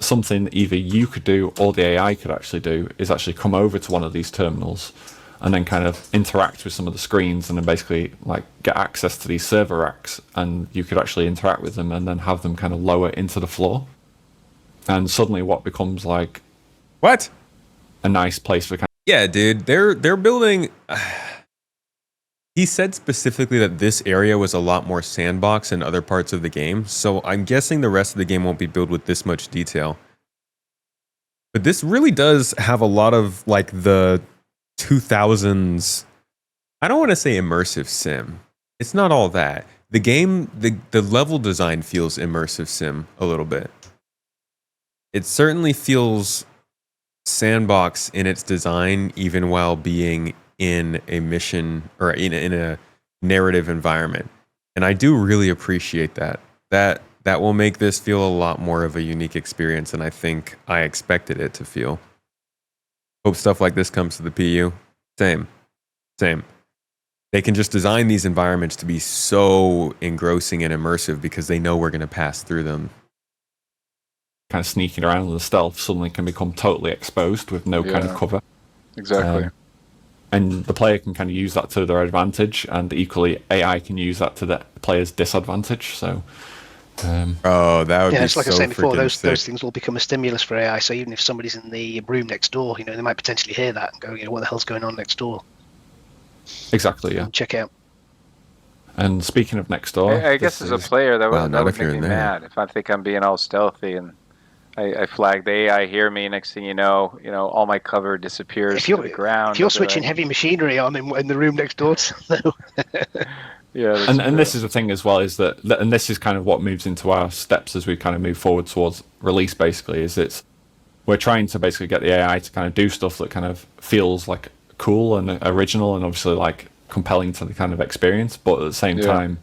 Something either you could do or the AI could actually do is actually come over to one of these terminals and then kind of interact with some of the screens and then basically like get access to these server racks, and you could actually interact with them and then have them kind of lower into the floor. And suddenly what becomes like what? A nice place for kind of... Yeah, dude, they're building... He said specifically that this area was a lot more sandbox than other parts of the game, so I'm guessing the rest of the game won't be built with this much detail. But this really does have a lot of like the 2000s, I don't want to say immersive sim. It's not all that. The game, the level design feels immersive sim a little bit. It certainly feels sandbox in its design, even while being in a mission or in a narrative environment. And I do really appreciate that. That will make this feel a lot more of a unique experience than I think I expected it to feel. Hope stuff like this comes to the PU. Same. They can just design these environments to be so engrossing and immersive because they know we're going to pass through them. Kind of sneaking around with the stealth suddenly can become totally exposed with no kind of cover. Exactly. And the player can kind of use that to their advantage, and equally AI can use that to the player's disadvantage. So That would be it's like I was so saying before, freaking those sick. things will become a stimulus for AI. So even if somebody's in the room next door, they might potentially hear that and go, what the hell's going on next door? Exactly, yeah. Check out. And speaking of next door, I guess as a player, that would make me there. mad if I think I'm being all stealthy and I flag the AI, hear me. Next thing you know, all my cover disappears to the ground. If you're switching heavy machinery on in the room next door, yeah. And this is the thing as well, is that, and this is kind of what moves into our steps as we kind of move forward towards release. Basically, is we're trying to basically get the AI to kind of do stuff that kind of feels like cool and original and obviously like compelling to the kind of experience, but at the same time,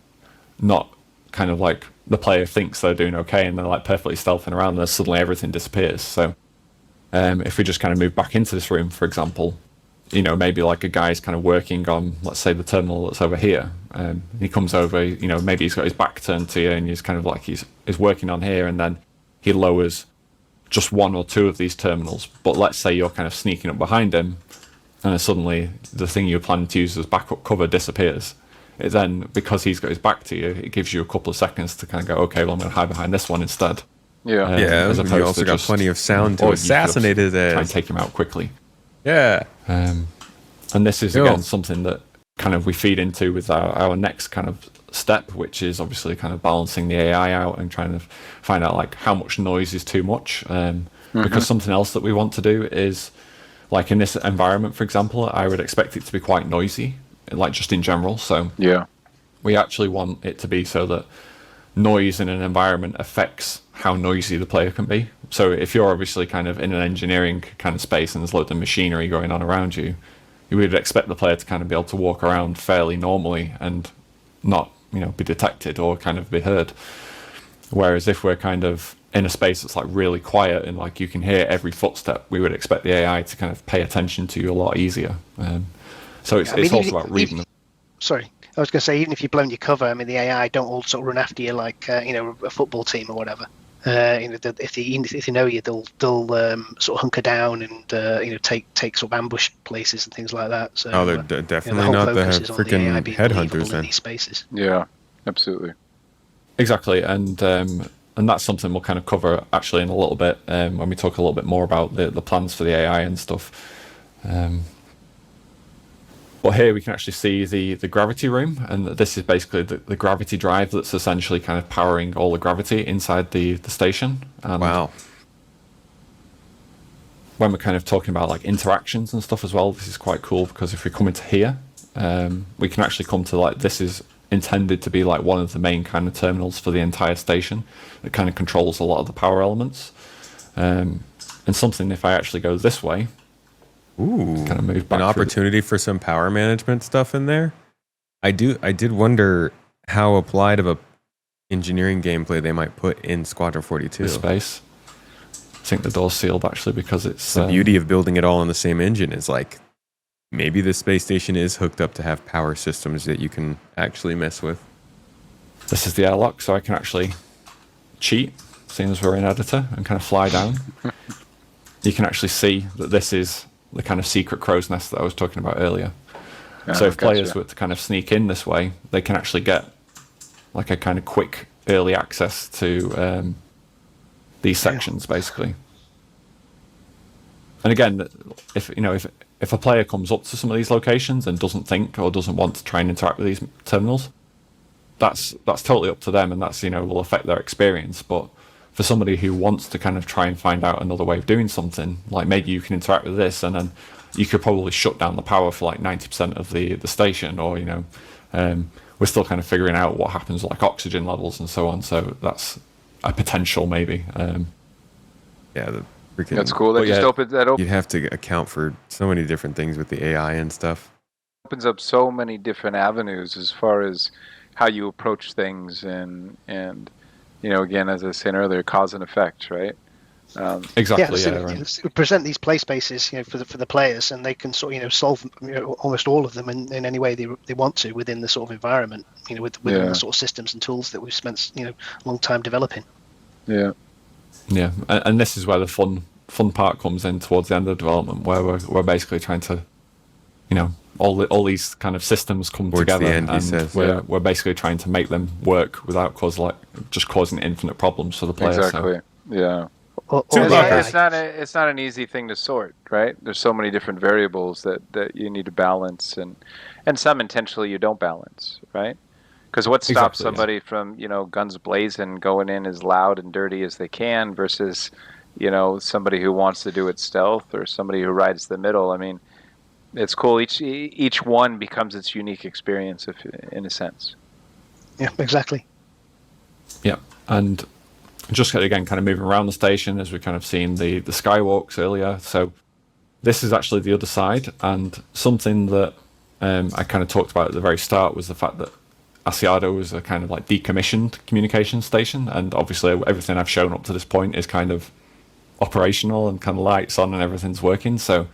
not kind of like the player thinks they're doing okay and they're like perfectly stealthing around and then suddenly everything disappears. So if we just kind of move back into this room, for example, maybe like a guy's kind of working on, let's say, the terminal that's over here. He comes over, maybe he's got his back turned to you and he's kind of like he's working on here, and then he lowers just one or two of these terminals. But let's say you're kind of sneaking up behind him, and then suddenly the thing you're planning to use as backup cover disappears. It then, because he's got his back to you, it gives you a couple of seconds to kind of go, okay, well, I'm going to hide behind this one instead. Yeah, as you also got plenty of sound to assassinate his ass. Try and take him out quickly. Yeah. And this is, again, something that kind of we feed into with our next kind of step, which is obviously kind of balancing the AI out and trying to find out like how much noise is too much. Because something else that we want to do is, like in this environment, for example, I would expect it to be quite noisy, like just in general. So we actually want it to be so that noise in an environment affects how noisy the player can be. So if you're obviously kind of in an engineering kind of space and there's loads of machinery going on around you, you would expect the player to kind of be able to walk around fairly normally and not, be detected or kind of be heard. Whereas if we're kind of in a space that's like really quiet and like you can hear every footstep, we would expect the AI to kind of pay attention to you a lot easier. So it's also about reading them. Sorry, I was going to say, even if you've blown your cover, the AI don't all sort of run after you like a football team or whatever. If they know you, they'll sort of hunker down and take sort of ambush places and things like that. So they're definitely not the freaking headhunters then. These spaces. Yeah, absolutely. Exactly, and that's something we'll kind of cover actually in a little bit when we talk a little bit more about the plans for the AI and stuff. But here we can actually see the gravity room, and this is basically the gravity drive that's essentially kind of powering all the gravity inside the station. And wow. When we're kind of talking about like interactions and stuff as well, this is quite cool, because if we come into here, we can actually come to like, this is intended to be like one of the main kind of terminals for the entire station. It kind of controls a lot of the power elements. And something, if I actually go this way, kind of move back, an opportunity for some power management stuff in there. I did wonder how applied of a engineering gameplay they might put in Squadron 42. Space. I think the door's sealed actually, because it's the beauty of building it all on the same engine is like, maybe the space station is hooked up to have power systems that you can actually mess with. This is the airlock, so I can actually cheat, seeing as we're in editor, and kind of fly down. You can actually see that this is the kind of secret crow's nest that I was talking about earlier. So if players were to kind of sneak in this way, they can actually get like a kind of quick early access to these sections, basically. And again, if a player comes up to some of these locations and doesn't think or doesn't want to try and interact with these terminals, that's totally up to them, and that's will affect their experience. But for somebody who wants to kind of try and find out another way of doing something, like maybe you can interact with this, and then you could probably shut down the power for like 90% of the station, or we're still kind of figuring out what happens with like oxygen levels and so on. So that's a potential maybe. That's cool. That just opens that open. You'd have to account for so many different things with the AI and stuff. Opens up so many different avenues as far as how you approach things, and again, as I was saying earlier, cause and effect, right? Exactly. Present these play spaces, for the players, and they can sort of solve almost all of them in any way they want to within the sort of environment, within the sort of systems and tools that we've spent a long time developing. Yeah. Yeah, and this is where the fun part comes in towards the end of development, where we're basically trying to, all these kind of systems come Towards the together, end, he and says, we're basically trying to make them work without causing infinite problems for the player. Exactly. Yeah. It's not an easy thing to sort, right? There's so many different variables that you need to balance, and some intentionally you don't balance, right? Because what stops somebody from, guns blazing, going in as loud and dirty as they can versus, somebody who wants to do it stealth or somebody who rides the middle. I mean, it's cool. Each one becomes its unique experience, in a sense. Yeah, exactly. Yeah, and just again, kind of moving around the station as we kind of seen the skywalks earlier. So this is actually the other side, and something that I kind of talked about at the very start was the fact that Aciedo was a kind of like decommissioned communication station, and obviously everything I've shown up to this point is kind of operational and kind of lights on and everything's working. So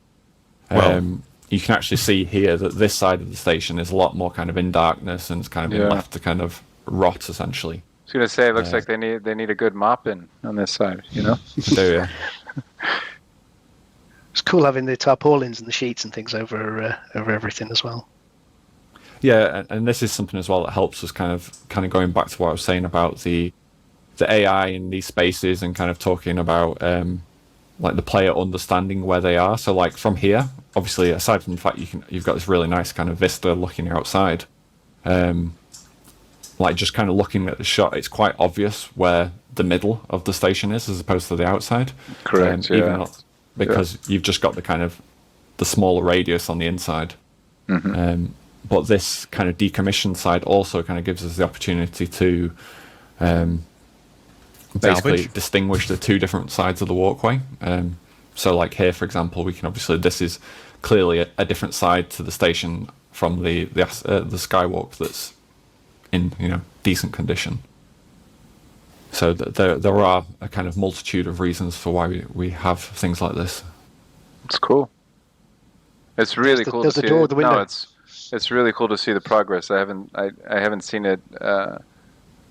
you can actually see here that this side of the station is a lot more kind of in darkness and it's kind of been left to kind of rot essentially. I was going to say, it looks like they need a good mopping on this side, Do you? It's cool having the tarpaulins and the sheets and things over everything as well. Yeah, and this is something as well that helps us kind of going back to what I was saying about the AI in these spaces and kind of talking about like the player understanding where they are. So like from here, obviously, aside from the fact you've got this really nice kind of vista looking outside, like just kind of looking at the shot, it's quite obvious where the middle of the station is as opposed to the outside. Correct. Because you've just got the kind of the smaller radius on the inside. Mm-hmm. But this kind of decommissioned side also kind of gives us the opportunity to basically distinguish the two different sides of the walkway. So like here, for example, we can obviously, this is clearly a different side to the station from the skywalk that's in decent condition. So there are a kind of multitude of reasons for why we have things like this. It's cool. It's really cool to see. Door, the window. No, it's really cool to see the progress. I haven't seen it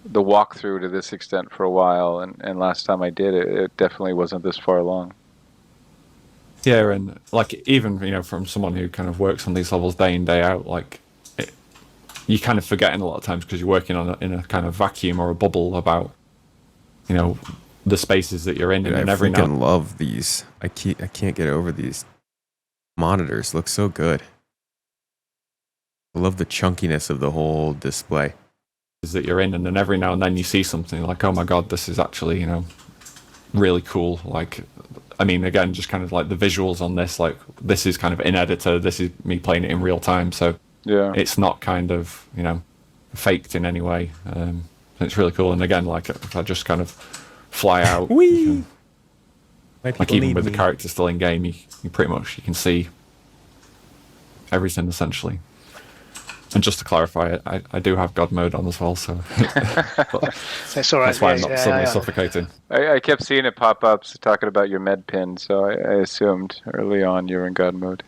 the walkthrough to this extent for a while, and last time I did it definitely wasn't this far along. Yeah, and like even from someone who kind of works on these levels day in day out, like you kind of forgetting a lot of times because you're working in a kind of vacuum or a bubble about the spaces that you're in. Dude, and I freaking love these. I can't get over these monitors. Look so good. I love the chunkiness of the whole display. That you're in, and then every now and then you see something like, oh my god, this is actually really cool. Like, I mean, again, just kind of like the visuals on this, like this is kind of in editor, this is me playing it in real time, so it's not kind of faked in any way. It's really cool. And again, like if I just kind of fly out, like even with the character still in game, you pretty much you can see everything essentially. And just to clarify, I do have God mode on as well, so that's all right. That's why I'm not suddenly suffocating. I kept seeing it pop up talking about your med pin, so I assumed early on you were in God mode.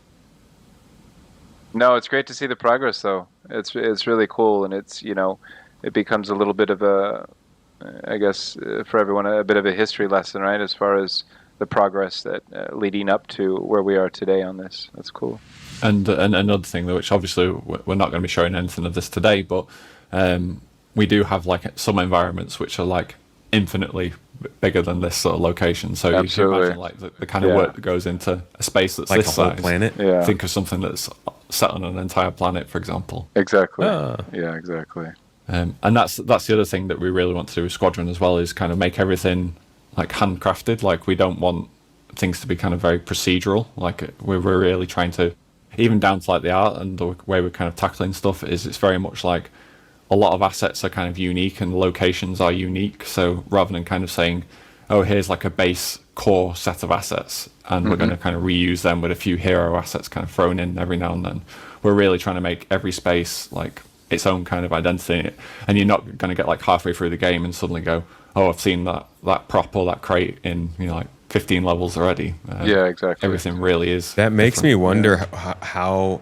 No, it's great to see the progress, though. It's really cool, and it's it becomes a little bit of a, I guess for everyone, a bit of a history lesson, right? As far as the progress that leading up to where we are today on this. That's cool. And another thing, which obviously we're not going to be showing anything of this today, but we do have like some environments which are like infinitely bigger than this sort of location. So you can imagine like the kind of work that goes into a space that's like this a whole size. Planet. Yeah. Think of something that's set on an entire planet, for example. Exactly. Yeah, exactly. And that's the other thing that we really want to do with Squadron as well, is kind of make everything like handcrafted. Like we don't want things to be kind of very procedural. Like we're really trying to, even down to like the art and the way we're kind of tackling stuff, is it's very much like a lot of assets are kind of unique and locations are unique. So rather than kind of saying, oh, here's like a base core set of assets and we're going to kind of reuse them with a few hero assets kind of thrown in every now and then, we're really trying to make every space like its own kind of identity. And you're not going to get like halfway through the game and suddenly go, oh, I've seen that prop or that crate in like 15 levels already. Yeah, exactly. Everything really is. That makes me wonder how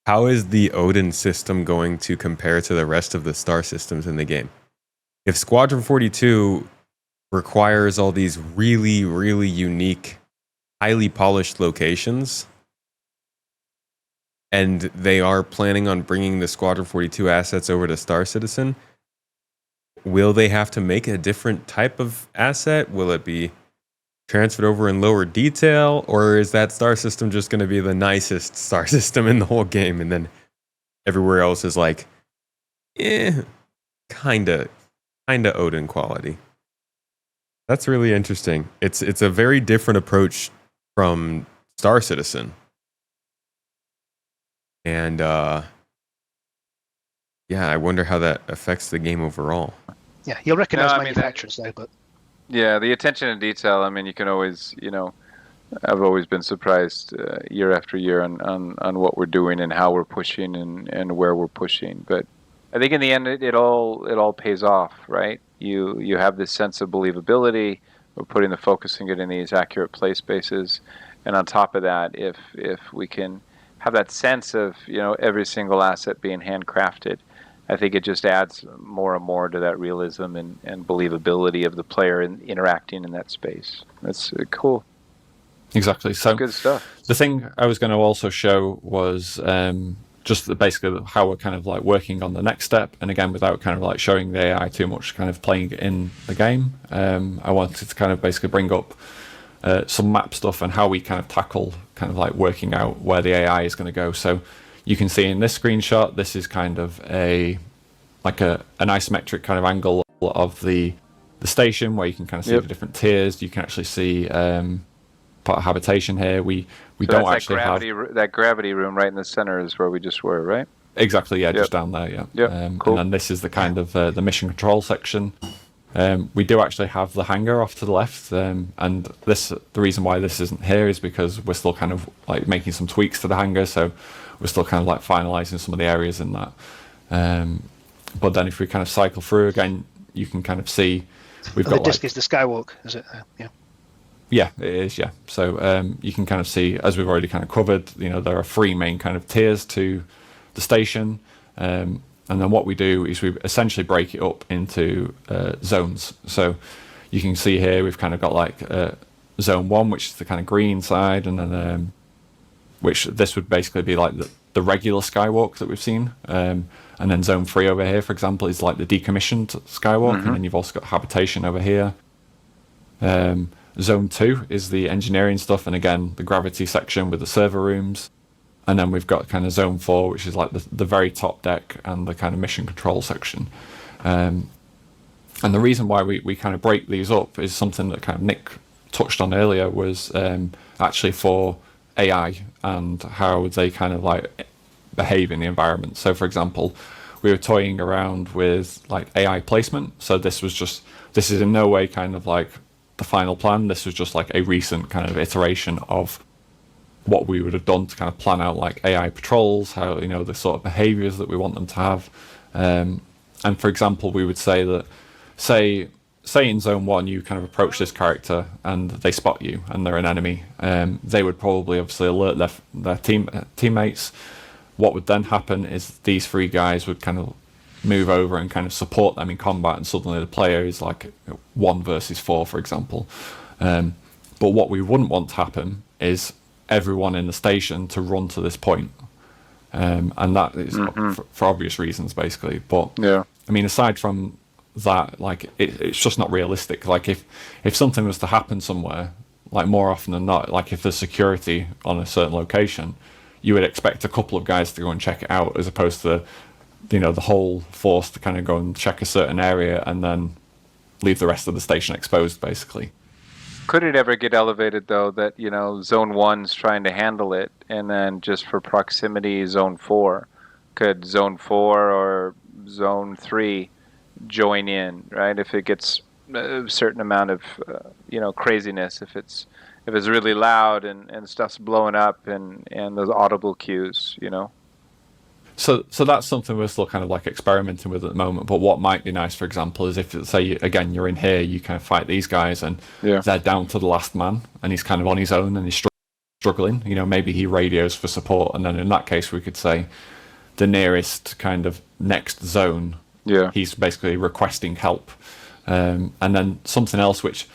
is the Odin system going to compare to the rest of the star systems in the game? If Squadron 42 requires all these really, really unique, highly polished locations, and they are planning on bringing the Squadron 42 assets over to Star Citizen, will they have to make a different type of asset? Will it be transferred over in lower detail, or is that star system just going to be the nicest star system in the whole game, and then everywhere else is like, kinda Odin quality? That's really interesting. It's a very different approach from Star Citizen, and I wonder how that affects the game overall. Yeah, you'll recognize manufacturers though, but. Yeah, the attention to detail. I mean, you can always, I've always been surprised year after year on what we're doing and how we're pushing and where we're pushing. But I think in the end, it all pays off, right? You have this sense of believability. We're putting the focus and getting these accurate play spaces, and on top of that, if we can have that sense of every single asset being handcrafted, I think it just adds more and more to that realism and believability of the player interacting in that space. That's cool. Exactly. So good stuff. The thing I was going to also show was just basically how we're kind of like working on the next step, and again, without kind of like showing the AI too much, kind of playing it in the game. I wanted to kind of basically bring up some map stuff and how we kind of tackle kind of like working out where the AI is going to go. So you can see in this screenshot, this is kind of an isometric kind of angle of the station, where you can kind of see the different tiers. You can actually see part of habitation here. We don't actually have that gravity room right in the center is where we just were, right? Exactly, yeah, just down there, yeah. Yep, cool. And then this is the kind of the mission control section. We do actually have the hangar off to the left, and the reason why this isn't here is because we're still kind of like making some tweaks to the hangar, so we're still kind of like finalizing some of the areas in that. But then if we kind of cycle through again, you can kind of see we've got the disc is the skywalk, is it? Yeah. Yeah, it is. Yeah. So you can kind of see, as we've already kind of covered, there are 3 main kind of tiers to the station, and then what we do is we essentially break it up into zones. So you can see here we've kind of got like zone 1, which is the kind of green side, and then which this would basically be like the regular skywalk that we've seen, and then zone 3 over here, for example, is like the decommissioned skywalk, and then you've also got habitation over here. Zone 2 is the engineering stuff, and again the gravity section with the server rooms, and then we've got kind of zone 4, which is like the very top deck and the kind of mission control section. And the reason why we kind of break these up is something that kind of Nick touched on earlier, was actually for AI and how they kind of like behave in the environment. So for example, we were toying around with like AI placement. So this is in no way kind of like the final plan. This was just like a recent kind of iteration of what we would have done to kind of plan out like AI patrols, how the sort of behaviors that we want them to have. And for example, we would say that say in zone 1 you kind of approach this character and they spot you and they're an enemy, they would probably obviously alert their teammates. What would then happen is these 3 guys would kind of move over and kind of support them in combat, and suddenly the player is like 1 versus 4, for example. But what we wouldn't want to happen is everyone in the station to run to this point, and that is for obvious reasons, basically. But yeah, I mean, aside from that, like it's just not realistic. Like if something was to happen somewhere, like more often than not, like if there's security on a certain location, you would expect a couple of guys to go and check it out, as opposed to the whole force to kind of go and check a certain area and then leave the rest of the station exposed, basically. Could it ever get elevated, though, that zone 1's trying to handle it, and then just for proximity, zone 4, could zone 4 or zone 3 join in, right? If it gets a certain amount of craziness, if it's really loud and stuff's blowing up and those audible cues, So that's something we're still kind of like experimenting with at the moment. But what might be nice, for example, is if, say, again, you're in here, you kind of fight these guys and they're down to the last man and he's kind of on his own and he's struggling. Maybe he radios for support. And then in that case, we could say the nearest kind of next zone, he's basically requesting help. And then something else which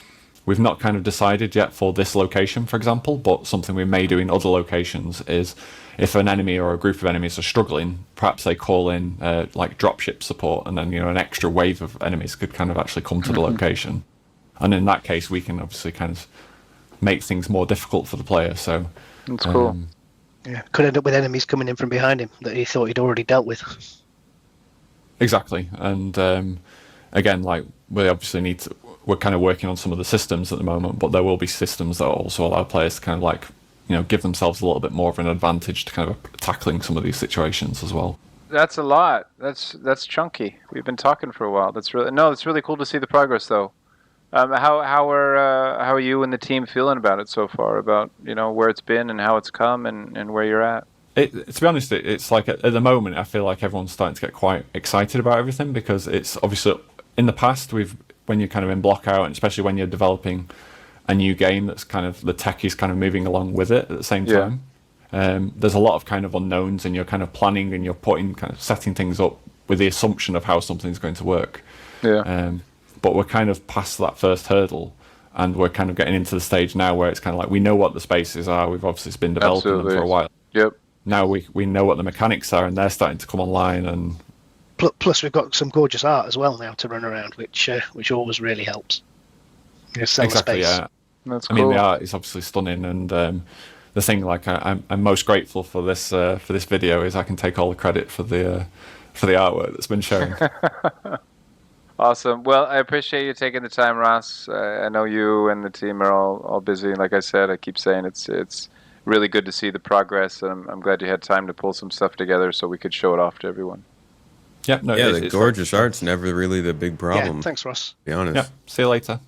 we've not kind of decided yet for this location, for example, but something we may do in other locations is if an enemy or a group of enemies are struggling, perhaps they call in like dropship support, and then an extra wave of enemies could kind of actually come to the location. And in that case, we can obviously kind of make things more difficult for the player. So that's cool. Yeah, could end up with enemies coming in from behind him that he thought he'd already dealt with. Exactly, and again, like we obviously we're kind of working on some of the systems at the moment, but there will be systems that also allow players to kind of like give themselves a little bit more of an advantage to kind of tackling some of these situations as well. That's a lot. That's chunky. We've been talking for a while. It's really cool to see the progress though. How are you and the team feeling about it so far? About where it's been and how it's come and where you're at. To be honest, it's like at the moment I feel like everyone's starting to get quite excited about everything, because it's obviously in the past when you're kind of in blockout, and especially when you're developing a new game that's kind of the tech is kind of moving along with it at the same time. There's a lot of kind of unknowns, and you're kind of planning and you're setting things up with the assumption of how something's going to work. But we're kind of past that first hurdle, and we're kind of getting into the stage now where it's kind of like we know what the spaces are. We've obviously been developing them for a while. Yep. Now we know what the mechanics are, and they're starting to come online. And plus we've got some gorgeous art as well now to run around, which always really helps. Exactly, yeah. That's cool. I mean, the art is obviously stunning, and the thing like I'm most grateful for this video is I can take all the credit for the artwork that's been shown. Awesome. Well, I appreciate you taking the time, Ross. I know you and the team are all busy. Like I said, I keep saying it's really good to see the progress, and I'm glad you had time to pull some stuff together so we could show it off to everyone. Yeah, the gorgeous art's never really the big problem. Yeah, thanks, Ross. To be honest. Yeah, see you later.